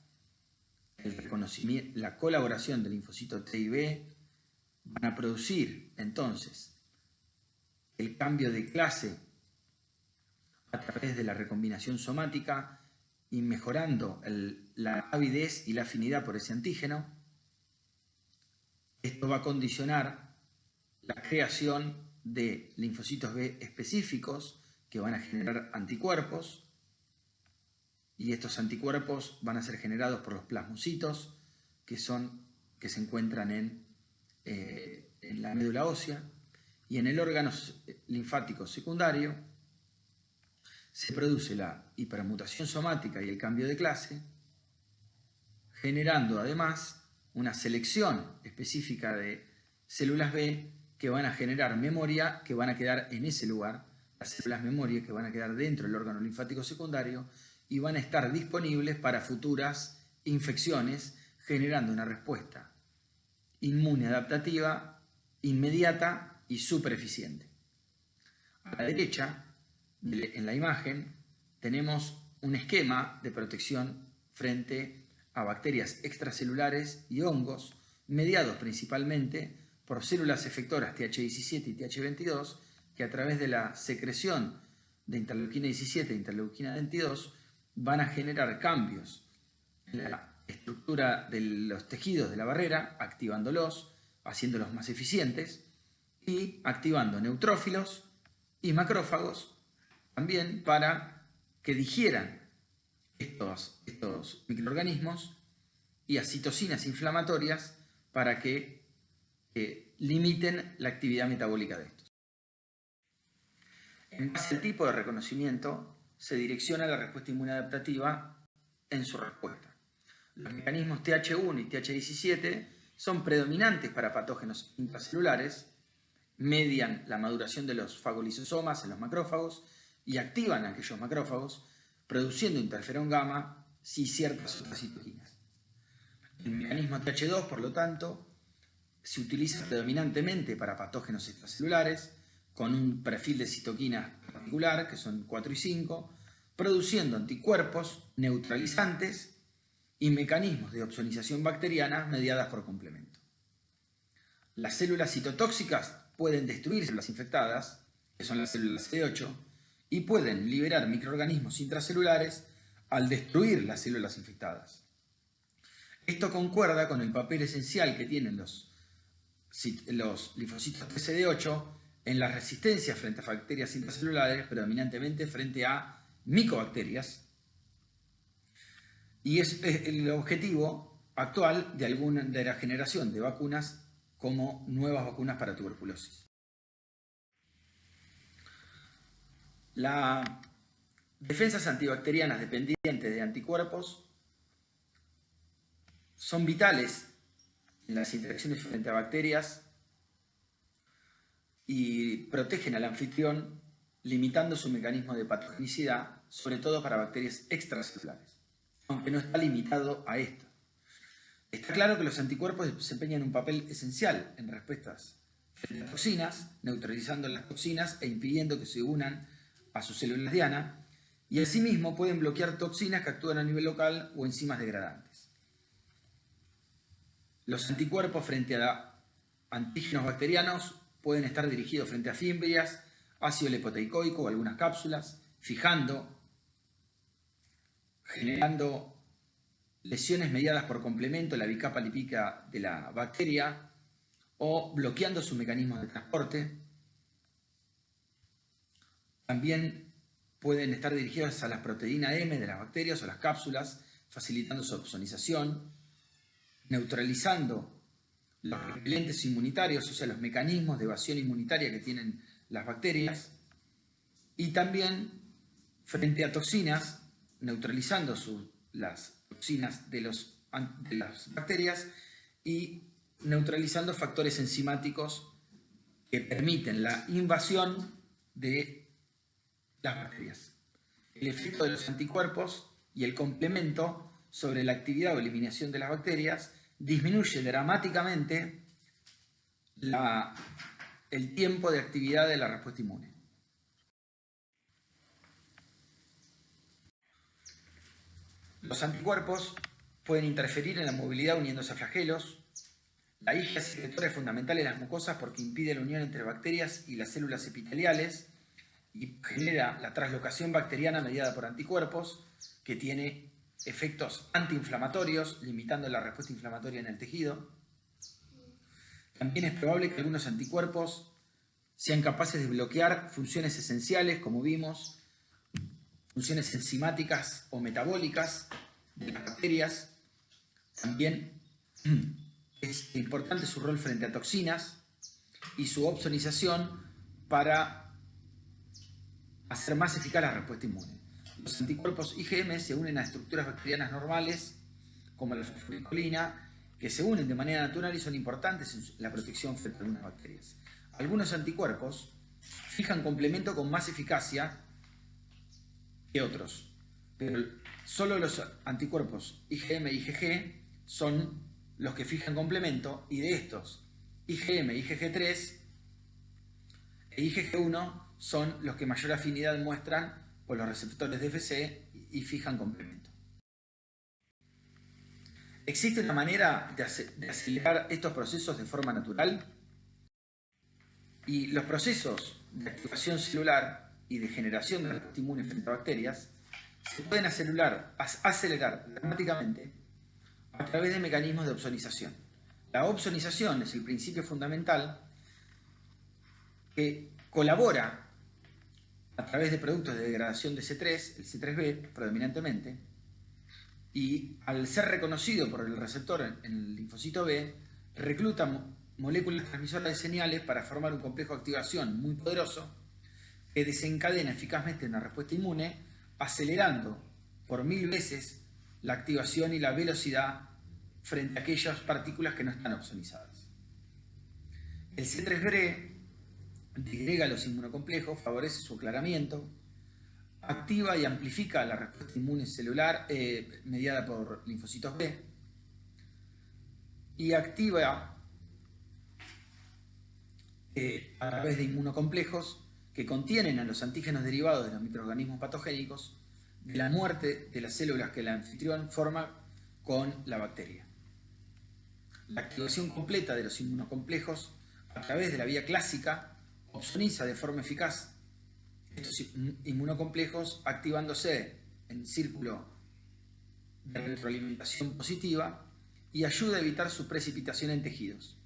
el reconocimiento, la colaboración del linfocito T y B, van a producir entonces el cambio de clase a través de la recombinación somática y mejorando la avidez y la afinidad por ese antígeno. Esto va a condicionar la creación de linfocitos B específicos que van a generar anticuerpos, y estos anticuerpos van a ser generados por los plasmocitos que se encuentran en la médula ósea, y en el órgano linfático secundario se produce la hipermutación somática y el cambio de clase, generando además una selección específica de células B que van a generar memoria, que van a quedar en ese lugar, las células memoria que van a quedar dentro del órgano linfático secundario y van a estar disponibles para futuras infecciones, generando una respuesta inmune adaptativa, inmediata y súper eficiente. A la derecha, en la imagen, tenemos un esquema de protección frente a bacterias extracelulares y hongos, mediados principalmente por células efectoras TH17 y TH22, que a través de la secreción de interleuquina 17 e interleuquina 22 van a generar cambios en la estructura de los tejidos de la barrera, activándolos, haciéndolos más eficientes y activando neutrófilos y macrófagos también para que digieran estos microorganismos, y a citocinas inflamatorias para que limiten la actividad metabólica de estos. En base al tipo de reconocimiento se direcciona la respuesta inmune adaptativa en su respuesta. Los mecanismos TH1 y TH17 son predominantes para patógenos intracelulares, median la maduración de los fagolisosomas en los macrófagos y activan a aquellos macrófagos, produciendo interferón gamma y ciertas otras citoquinas. El mecanismo TH2, por lo tanto, se utiliza predominantemente para patógenos extracelulares, con un perfil de citoquinas particular, que son 4 y 5, produciendo anticuerpos neutralizantes y mecanismos de opsonización bacteriana mediadas por complemento. Las células citotóxicas pueden destruir células infectadas, que son las células CD8, y pueden liberar microorganismos intracelulares al destruir las células infectadas. Esto concuerda con el papel esencial que tienen los linfocitos TCD8 en la resistencia frente a bacterias intracelulares, predominantemente frente a micobacterias, y es el objetivo actual de la generación de vacunas como nuevas vacunas para tuberculosis. Las defensas antibacterianas dependientes de anticuerpos son vitales en las interacciones frente a bacterias y protegen al anfitrión limitando su mecanismo de patogenicidad, sobre todo para bacterias extracelulares, aunque no está limitado a esto. Está claro que los anticuerpos desempeñan un papel esencial en respuestas frente a toxinas, neutralizando las toxinas e impidiendo que se unan a sus células diana, y asimismo pueden bloquear toxinas que actúan a nivel local o enzimas degradantes. Los anticuerpos frente a antígenos bacterianos pueden estar dirigidos frente a fimbrias, ácido lipoteicoico o algunas cápsulas, generando lesiones mediadas por complemento en la bicapa lipídica de la bacteria o bloqueando sus mecanismos de transporte. También pueden estar dirigidos a la proteína M de las bacterias o las cápsulas, facilitando su opsonización, neutralizando los repelentes inmunitarios, o sea, los mecanismos de evasión inmunitaria que tienen las bacterias, y también frente a toxinas, neutralizando las toxinas de las bacterias y neutralizando factores enzimáticos que permiten la invasión de las bacterias. El efecto de los anticuerpos y el complemento sobre la actividad o eliminación de las bacterias disminuye dramáticamente el tiempo de actividad de la respuesta inmune. Los anticuerpos pueden interferir en la movilidad uniéndose a flagelos. La IgA secretora es fundamental en las mucosas porque impide la unión entre bacterias y las células epiteliales y genera la translocación bacteriana mediada por anticuerpos, que tiene efectos antiinflamatorios, limitando la respuesta inflamatoria en el tejido. También es probable que algunos anticuerpos sean capaces de bloquear funciones esenciales, como vimos, funciones enzimáticas o metabólicas de las bacterias. También es importante su rol frente a toxinas y su opsonización para hacer más eficaz la respuesta inmune. Los anticuerpos IgM se unen a estructuras bacterianas normales, como la fosforicolina, que se unen de manera natural y son importantes en la protección frente a algunas bacterias. Algunos anticuerpos fijan complemento con más eficacia que otros, pero solo los anticuerpos IgM e IgG son los que fijan complemento, y de estos, IgM, IgG3 e IgG1 son los que mayor afinidad muestran por los receptores de Fc y fijan complemento. ¿Existe una manera de acelerar estos procesos de forma natural? Y los procesos de activación celular y de generación de respuesta inmune frente a bacterias se pueden acelerar dramáticamente a través de mecanismos de opsonización. La opsonización es el principio fundamental que colabora a través de productos de degradación de C3, el C3b predominantemente, y al ser reconocido por el receptor en el linfocito B, recluta moléculas transmisoras de señales para formar un complejo de activación muy poderoso que desencadena eficazmente una respuesta inmune, acelerando por 1000 veces la activación y la velocidad frente a aquellas partículas que no están opsonizadas. El C3b degrega los inmunocomplejos, favorece su aclaramiento, activa y amplifica la respuesta inmune celular mediada por linfocitos B y activa a través de inmunocomplejos que contienen a los antígenos derivados de los microorganismos patogénicos de la muerte de las células que el anfitrión forma con la bacteria. La activación completa de los inmunocomplejos a través de la vía clásica opsoniza de forma eficaz estos inmunocomplejos, activándose en círculo de retroalimentación positiva, y ayuda a evitar su precipitación en tejidos.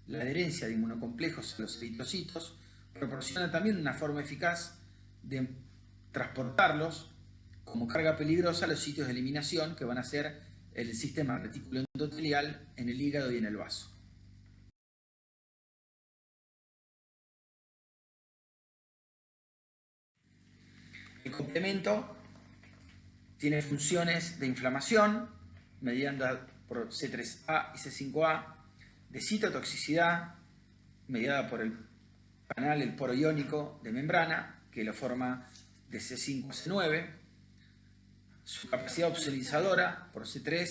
La adherencia de inmunocomplejos a los eritrocitos proporciona también una forma eficaz de transportarlos como carga peligrosa a los sitios de eliminación, que van a ser el sistema retículo endotelial, en el hígado y en el vaso. El complemento tiene funciones de inflamación, mediada por C3A y C5A, de citotoxicidad, mediada por el canal, el poro iónico de membrana, que lo forma de C5 a C9, su capacidad opsonizadora por C3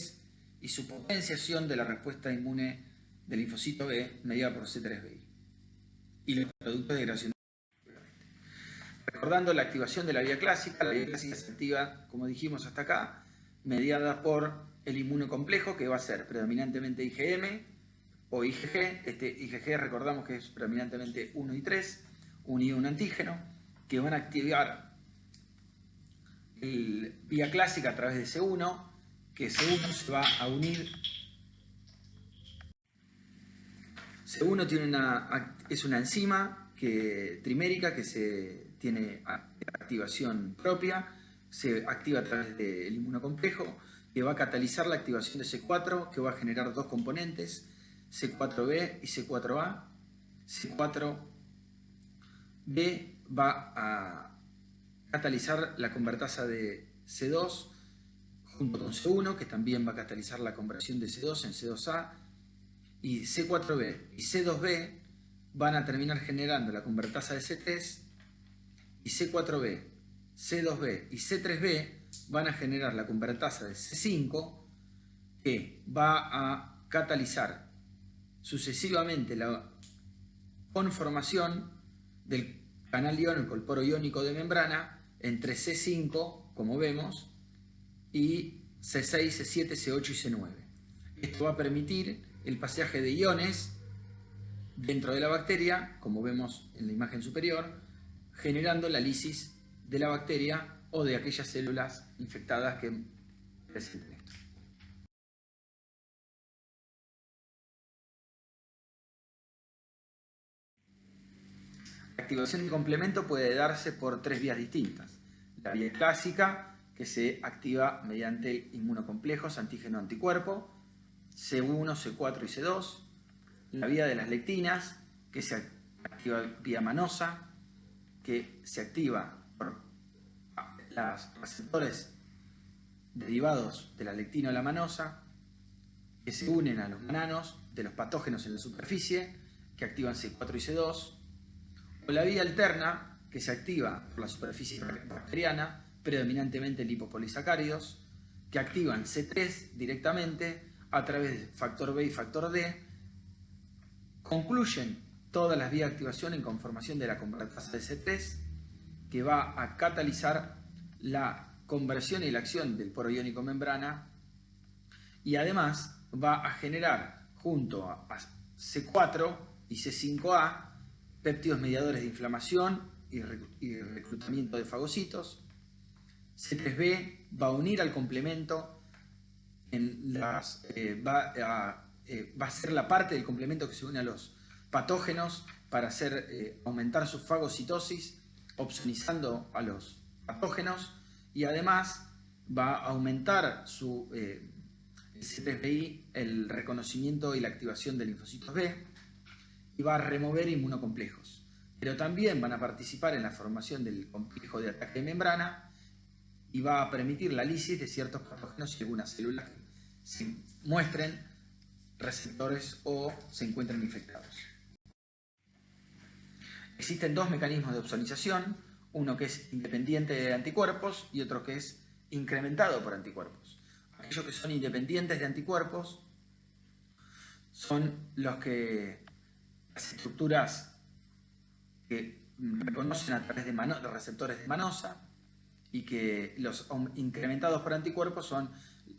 y su potenciación de la respuesta inmune del linfocito B mediada por C3BI y los productos de degradación. Recordando la activación de la vía clásica, la vía clásica se activa, como dijimos hasta acá, mediada por el inmunocomplejo, que va a ser predominantemente IgM o IgG. Este IgG recordamos que es predominantemente 1 y 3, unido a un antígeno, que van a activar vía clásica a través de C1, que C1 se va a unir. C1 es una enzima trimérica que tiene activación propia, se activa a través del inmunocomplejo, que va a catalizar la activación de C4, que va a generar dos componentes, C4b y C4a. C4b va a catalizar la convertasa de C2 junto con C1, que también va a catalizar la conversión de C2 en C2A, y C4b y C2b van a terminar generando la convertasa de C3, y C4b, C2b y C3b van a generar la convertasa de C5, que va a catalizar sucesivamente la conformación del canal iónico, el poro iónico de membrana, entre C5, como vemos, y C6, C7, C8 y C9. Esto va a permitir el pasaje de iones dentro de la bacteria, como vemos en la imagen superior, generando la lisis de la bacteria o de aquellas células infectadas que presenten esto. La activación del complemento puede darse por tres vías distintas. La vía clásica, que se activa mediante inmunocomplejos, antígeno-anticuerpo, C1, C4 y C2. La vía de las lectinas, que se activa vía manosa, que se activa por los receptores derivados de la lectina o la manosa, que se unen a los mananos de los patógenos en la superficie, que activan C4 y C2. O la vía alterna, que se activa por la superficie bacteriana, predominantemente lipopolisacáridos, que activan C3 directamente a través de factor B y factor D. Concluyen todas las vías de activación en conformación de la convertasa de C3, que va a catalizar la conversión y la acción del poro iónico membrana, y además va a generar junto a C4 y C5A péptidos mediadores de inflamación y reclutamiento de fagocitos. C3b va a unir al complemento, va a ser la parte del complemento que se une a los patógenos para hacer aumentar su fagocitosis, opsonizando a los patógenos, y además va a aumentar el C3BI, el reconocimiento y la activación de linfocitos B, y va a remover inmunocomplejos. Pero también van a participar en la formación del complejo de ataque de membrana y va a permitir la lisis de ciertos patógenos y algunas células que se muestren receptores o se encuentren infectados. Existen dos mecanismos de opsonización, uno que es independiente de anticuerpos y otro que es incrementado por anticuerpos. Aquellos que son independientes de anticuerpos son los que las estructuras que reconocen a través de receptores de manosa, y que los incrementados por anticuerpos son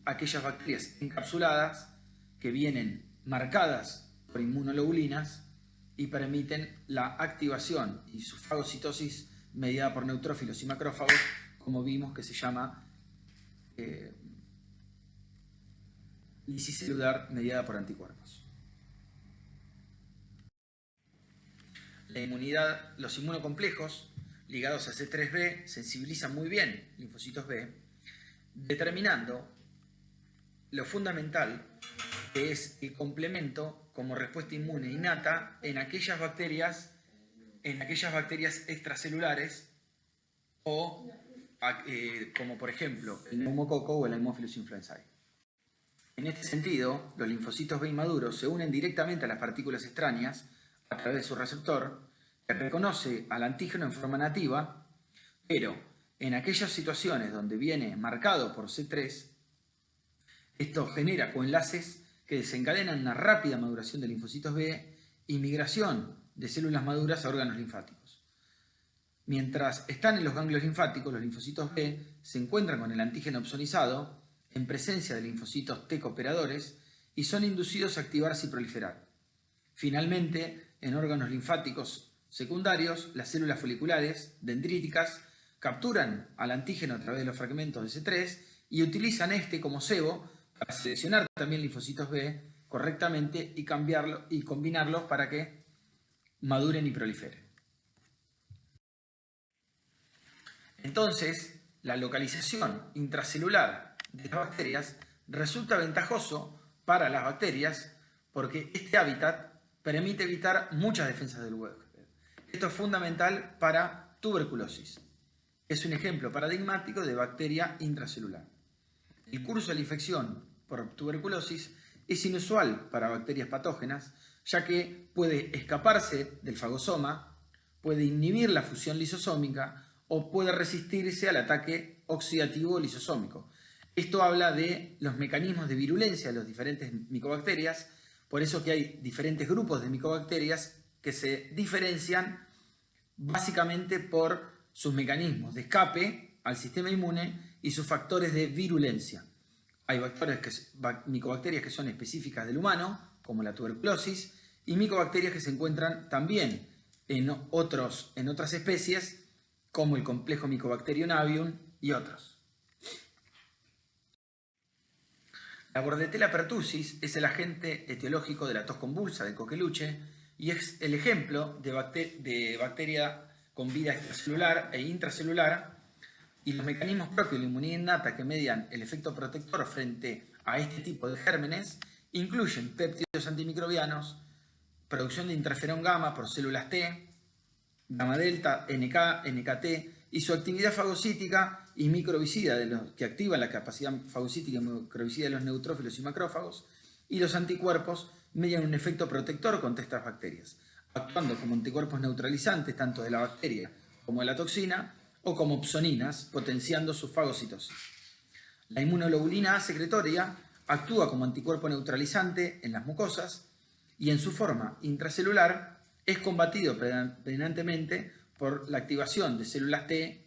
aquellas bacterias encapsuladas que vienen marcadas por inmunoglobulinas y permiten la activación y su fagocitosis mediada por neutrófilos y macrófagos, como vimos, que se llama lisis celular mediada por anticuerpos. La inmunidad, los inmunocomplejos ligados a C3b sensibilizan muy bien linfocitos B, determinando lo fundamental que es el complemento como respuesta inmune innata en aquellas bacterias extracelulares o como por ejemplo el neumococo o el Haemophilus influenzae. En este sentido, los linfocitos B inmaduros se unen directamente a las partículas extrañas a través de su receptor, que reconoce al antígeno en forma nativa Pero en aquellas situaciones donde viene marcado por C3, esto genera coenlaces que desencadenan una rápida maduración de linfocitos B y migración de células maduras a órganos linfáticos. Mientras están en los ganglios linfáticos, los linfocitos B se encuentran con el antígeno opsonizado en presencia de linfocitos T cooperadores y son inducidos a activarse y proliferar. Finalmente, en órganos linfáticos secundarios, las células foliculares dendríticas capturan al antígeno a través de los fragmentos de C3 y utilizan este como cebo para seleccionar también linfocitos B correctamente y cambiarlo y combinarlos para que maduren y proliferen. Entonces, la localización intracelular de las bacterias resulta ventajoso para las bacterias porque este hábitat permite evitar muchas defensas del huésped. Esto es fundamental para tuberculosis. Es un ejemplo paradigmático de bacteria intracelular. El curso de la infección por tuberculosis es inusual para bacterias patógenas, ya que puede escaparse del fagosoma, puede inhibir la fusión lisosómica o puede resistirse al ataque oxidativo lisosómico. Esto habla de los mecanismos de virulencia de las diferentes micobacterias, por eso que hay diferentes grupos de micobacterias que se diferencian básicamente por sus mecanismos de escape al sistema inmune y sus factores de virulencia. Hay micobacterias que son específicas del humano, como la tuberculosis, y micobacterias que se encuentran también en otras especies, como el complejo Mycobacterium avium y otros. La Bordetella pertussis es el agente etiológico de la tos convulsa del coqueluche y es el ejemplo de bacteria con vida extracelular e intracelular, y los mecanismos propios de la inmunidad innata que median el efecto protector frente a este tipo de gérmenes incluyen péptidos antimicrobianos, producción de interferón gamma por células T, gamma delta, NK, NKT, y su actividad fagocítica y microbicida que activan la capacidad fagocítica y microbicida de los neutrófilos y macrófagos, y los anticuerpos median un efecto protector contra estas bacterias, actuando como anticuerpos neutralizantes tanto de la bacteria como de la toxina, o como opsoninas, potenciando su fagocitosis. La inmunoglobulina A secretoria actúa como anticuerpo neutralizante en las mucosas y en su forma intracelular es combatido predominantemente por la activación de células T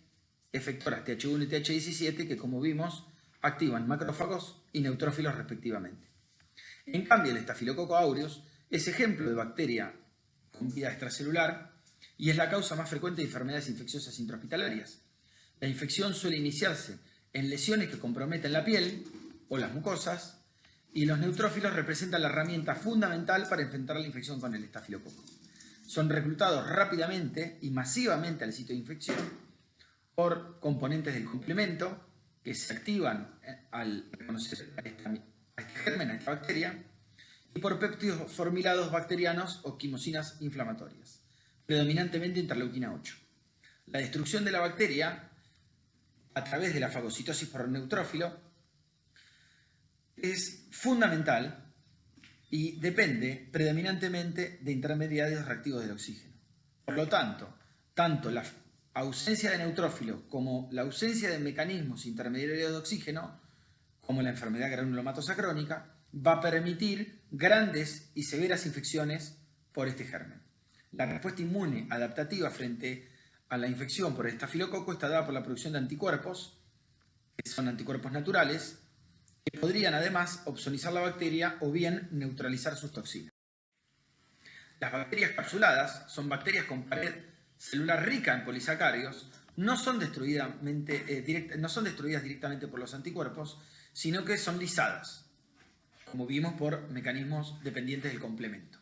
efectoras Th1 y Th17 que, como vimos, activan macrófagos y neutrófilos respectivamente. En cambio, el Staphylococcus aureus es ejemplo de bacteria con vida extracelular y es la causa más frecuente de enfermedades infecciosas intrahospitalarias. La infección suele iniciarse en lesiones que comprometen la piel o las mucosas, y los neutrófilos representan la herramienta fundamental para enfrentar la infección con el estafilococo. Son reclutados rápidamente y masivamente al sitio de infección por componentes del complemento que se activan al reconocer a este germen, a esta bacteria, y por péptidos formilados bacterianos o quimosinas inflamatorias, predominantemente interleuquina 8. La destrucción de la bacteria a través de la fagocitosis por neutrófilo es fundamental y depende predominantemente de intermediarios reactivos del oxígeno. Por lo tanto la ausencia de neutrófilo como la ausencia de mecanismos intermediarios de oxígeno, como la enfermedad granulomatosa crónica, va a permitir grandes y severas infecciones por este germen. La respuesta inmune adaptativa frente a la infección por el estafilococo está dada por la producción de anticuerpos, que son anticuerpos naturales, que podrían además opsonizar la bacteria o bien neutralizar sus toxinas. Las bacterias capsuladas son bacterias con pared celular rica en polisacáridos, no son destruidas directamente por los anticuerpos, sino que son lisadas, como vimos, por mecanismos dependientes del complemento.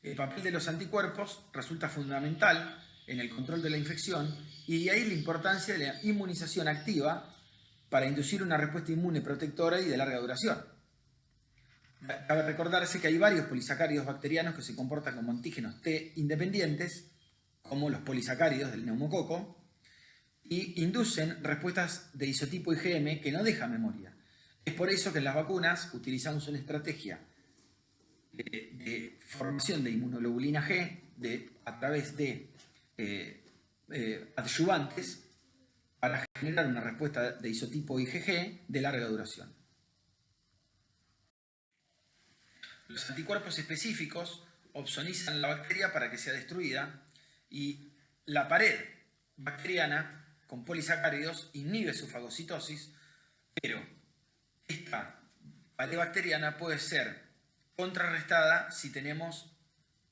El papel de los anticuerpos resulta fundamental en el control de la infección y de ahí la importancia de la inmunización activa para inducir una respuesta inmune protectora y de larga duración. Cabe recordarse que hay varios polisacáridos bacterianos que se comportan como antígenos T independientes, como los polisacáridos del neumococo, y inducen respuestas de isotipo IgM que no dejan memoria. Es por eso que en las vacunas utilizamos una estrategia de formación de inmunoglobulina G a través de adyuvantes generar una respuesta de isotipo IgG de larga duración. Los anticuerpos específicos opsonizan la bacteria para que sea destruida y la pared bacteriana con polisacáridos inhibe su fagocitosis, pero esta pared bacteriana puede ser contrarrestada si tenemos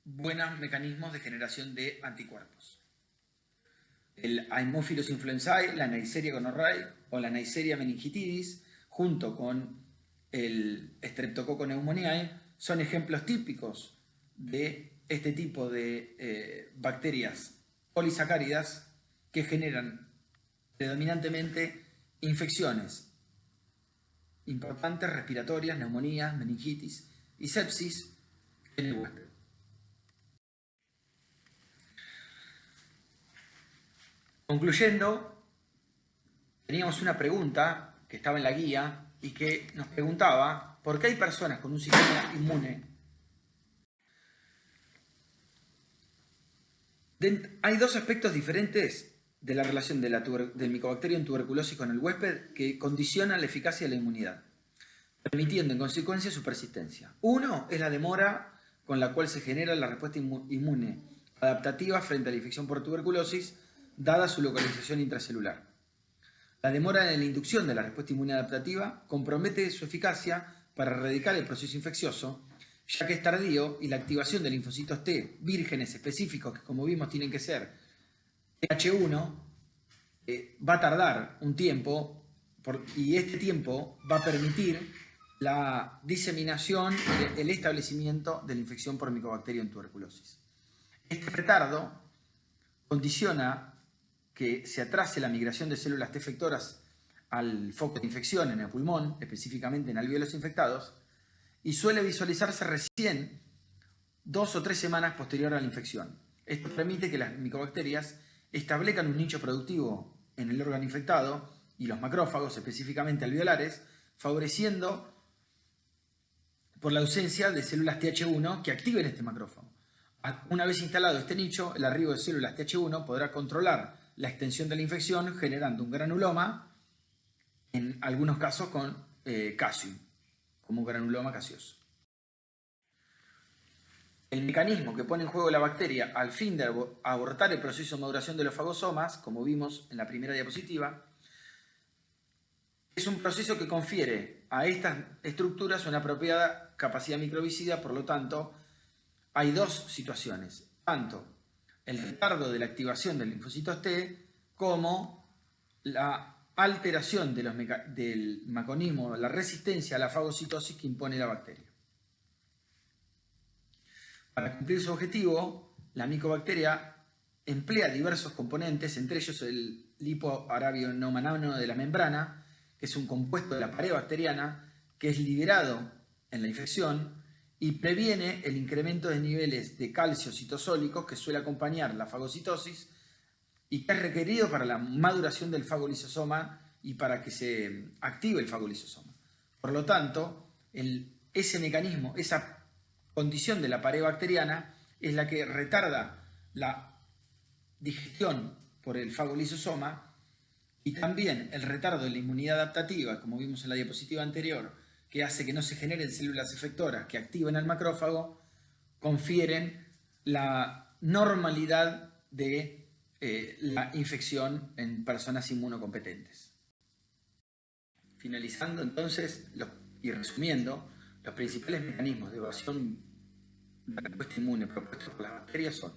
buenos mecanismos de generación de anticuerpos. El Haemophilus influenzae, la Neisseria gonorrhoeae o la Neisseria meningitidis, junto con el Streptococcus pneumoniae, son ejemplos típicos de este tipo de bacterias polisacáridas que generan predominantemente infecciones importantes respiratorias, neumonías, meningitis y sepsis en el huésped. Concluyendo, teníamos una pregunta que estaba en la guía y que nos preguntaba por qué hay personas con un sistema inmune. Hay dos aspectos diferentes de la relación del Mycobacterium en tuberculosis con el huésped que condicionan la eficacia de la inmunidad, permitiendo en consecuencia su persistencia. Uno es la demora con la cual se genera la respuesta inmune adaptativa frente a la infección por tuberculosis, dada su localización intracelular. La demora en la inducción de la respuesta inmune adaptativa compromete su eficacia para erradicar el proceso infeccioso, ya que es tardío y la activación de linfocitos T vírgenes específicos, que como vimos tienen que ser TH1, va a tardar un tiempo y este tiempo va a permitir la diseminación y el establecimiento de la infección por Mycobacterium tuberculosis. Este retardo condiciona que se atrase la migración de células T efectoras al foco de infección en el pulmón, específicamente en alvéolos infectados, y suele visualizarse recién 2 o 3 semanas posterior a la infección. Esto permite que las micobacterias establezcan un nicho productivo en el órgano infectado y los macrófagos, específicamente alveolares, favoreciendo por la ausencia de células TH1 que activen este macrófago. Una vez instalado este nicho, el arribo de células TH1 podrá controlar la extensión de la infección generando un granuloma, en algunos casos con casio, como granuloma casioso. El mecanismo que pone en juego la bacteria al fin de abortar el proceso de maduración de los fagosomas, como vimos en la primera diapositiva, es un proceso que confiere a estas estructuras una apropiada capacidad microbicida, por lo tanto, hay dos situaciones, tanto el retardo de la activación de linfocitos T como la alteración de del mecanismo, la resistencia a la fagocitosis que impone la bacteria. Para cumplir su objetivo, la micobacteria emplea diversos componentes, entre ellos el lipoarabinomanano de la membrana, que es un compuesto de la pared bacteriana que es liberado en la infección y previene el incremento de niveles de calcio citosólicos que suele acompañar la fagocitosis y que es requerido para la maduración del fagolisosoma y para que se active el fagolisosoma. Por lo tanto, ese mecanismo, esa condición de la pared bacteriana es la que retarda la digestión por el fagolisosoma y también el retardo de la inmunidad adaptativa, como vimos en la diapositiva anterior, que hace que no se generen células efectoras que activen al macrófago, confieren la normalidad de la infección en personas inmunocompetentes. Finalizando entonces y resumiendo, los principales mecanismos de evasión de la respuesta inmune propuestos por las bacterias son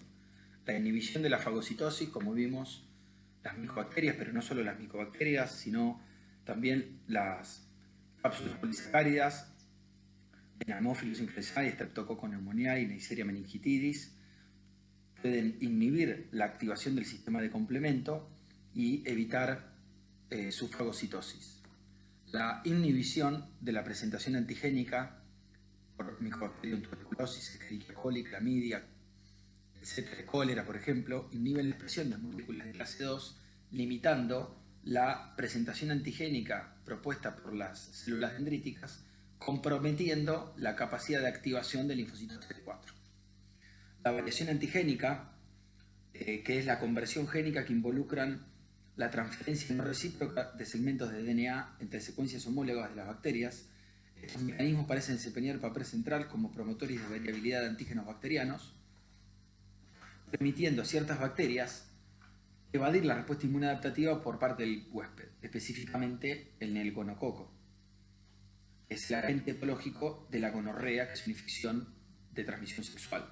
la inhibición de la fagocitosis, como vimos, las micobacterias, pero no solo las micobacterias, sino también las cápsulas polisacáridas, en Haemophilus influenzae, Streptococcus pneumoniae y Neisseria meningitidis, pueden inhibir la activación del sistema de complemento y evitar su fagocitosis. La inhibición de la presentación antigénica por Mycobacterium tuberculosis, Escherichia coli, clamidia, etc., cólera, por ejemplo, inhiben la expresión de moléculas de clase 2, limitando la presentación antigénica propuesta por las células dendríticas, comprometiendo la capacidad de activación del linfocito T4. La variación antigénica, que es la conversión génica que involucran la transferencia no recíproca de segmentos de DNA entre secuencias homólogas de las bacterias. Estos mecanismos parecen desempeñar papel central como promotores de variabilidad de antígenos bacterianos, permitiendo a ciertas bacterias evadir la respuesta inmune adaptativa por parte del huésped, específicamente el neoconococo. Es el agente etológico de la gonorrea, que es una infección de transmisión sexual.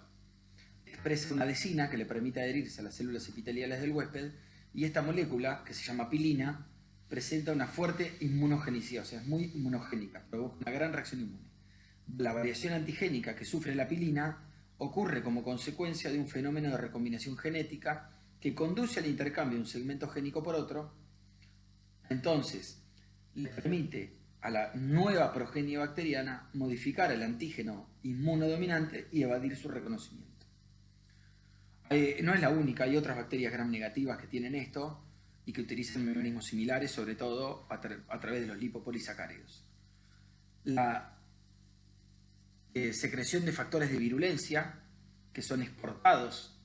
Expresa una adhesina que le permite adherirse a las células epiteliales del huésped, y esta molécula, que se llama pilina, presenta una fuerte inmunogenicidad, o sea, es muy inmunogénica, provoca una gran reacción inmune. La variación antigénica que sufre la pilina ocurre como consecuencia de un fenómeno de recombinación genética que conduce al intercambio de un segmento génico por otro. Entonces, le permite a la nueva progenie bacteriana modificar el antígeno inmunodominante y evadir su reconocimiento. No es la única, hay otras bacterias gram negativas que tienen esto y que utilizan mecanismos similares, sobre todo a través de los lipopolisacáridos. La secreción de factores de virulencia que son exportados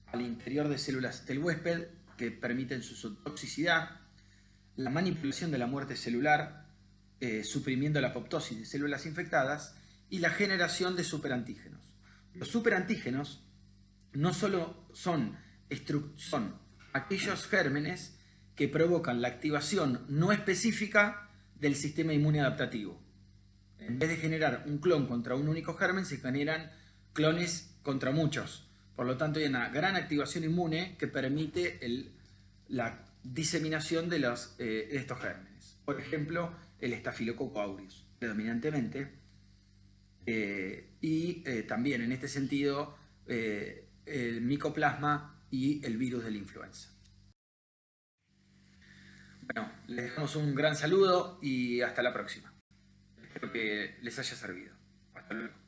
al interior de células del huésped, que permiten su toxicidad, la manipulación de la muerte celular, suprimiendo la apoptosis de células infectadas, y la generación de superantígenos. Los superantígenos no solo son aquellos gérmenes que provocan la activación no específica del sistema inmune adaptativo. En vez de generar un clon contra un único germen, se generan clones contra muchos. Por lo tanto, hay una gran activación inmune que permite la diseminación de estos gérmenes. Por ejemplo, el Staphylococcus aureus, predominantemente. También, en este sentido, el micoplasma y el virus de la influenza. Bueno, les dejamos un gran saludo y hasta la próxima. Espero que les haya servido. Hasta luego.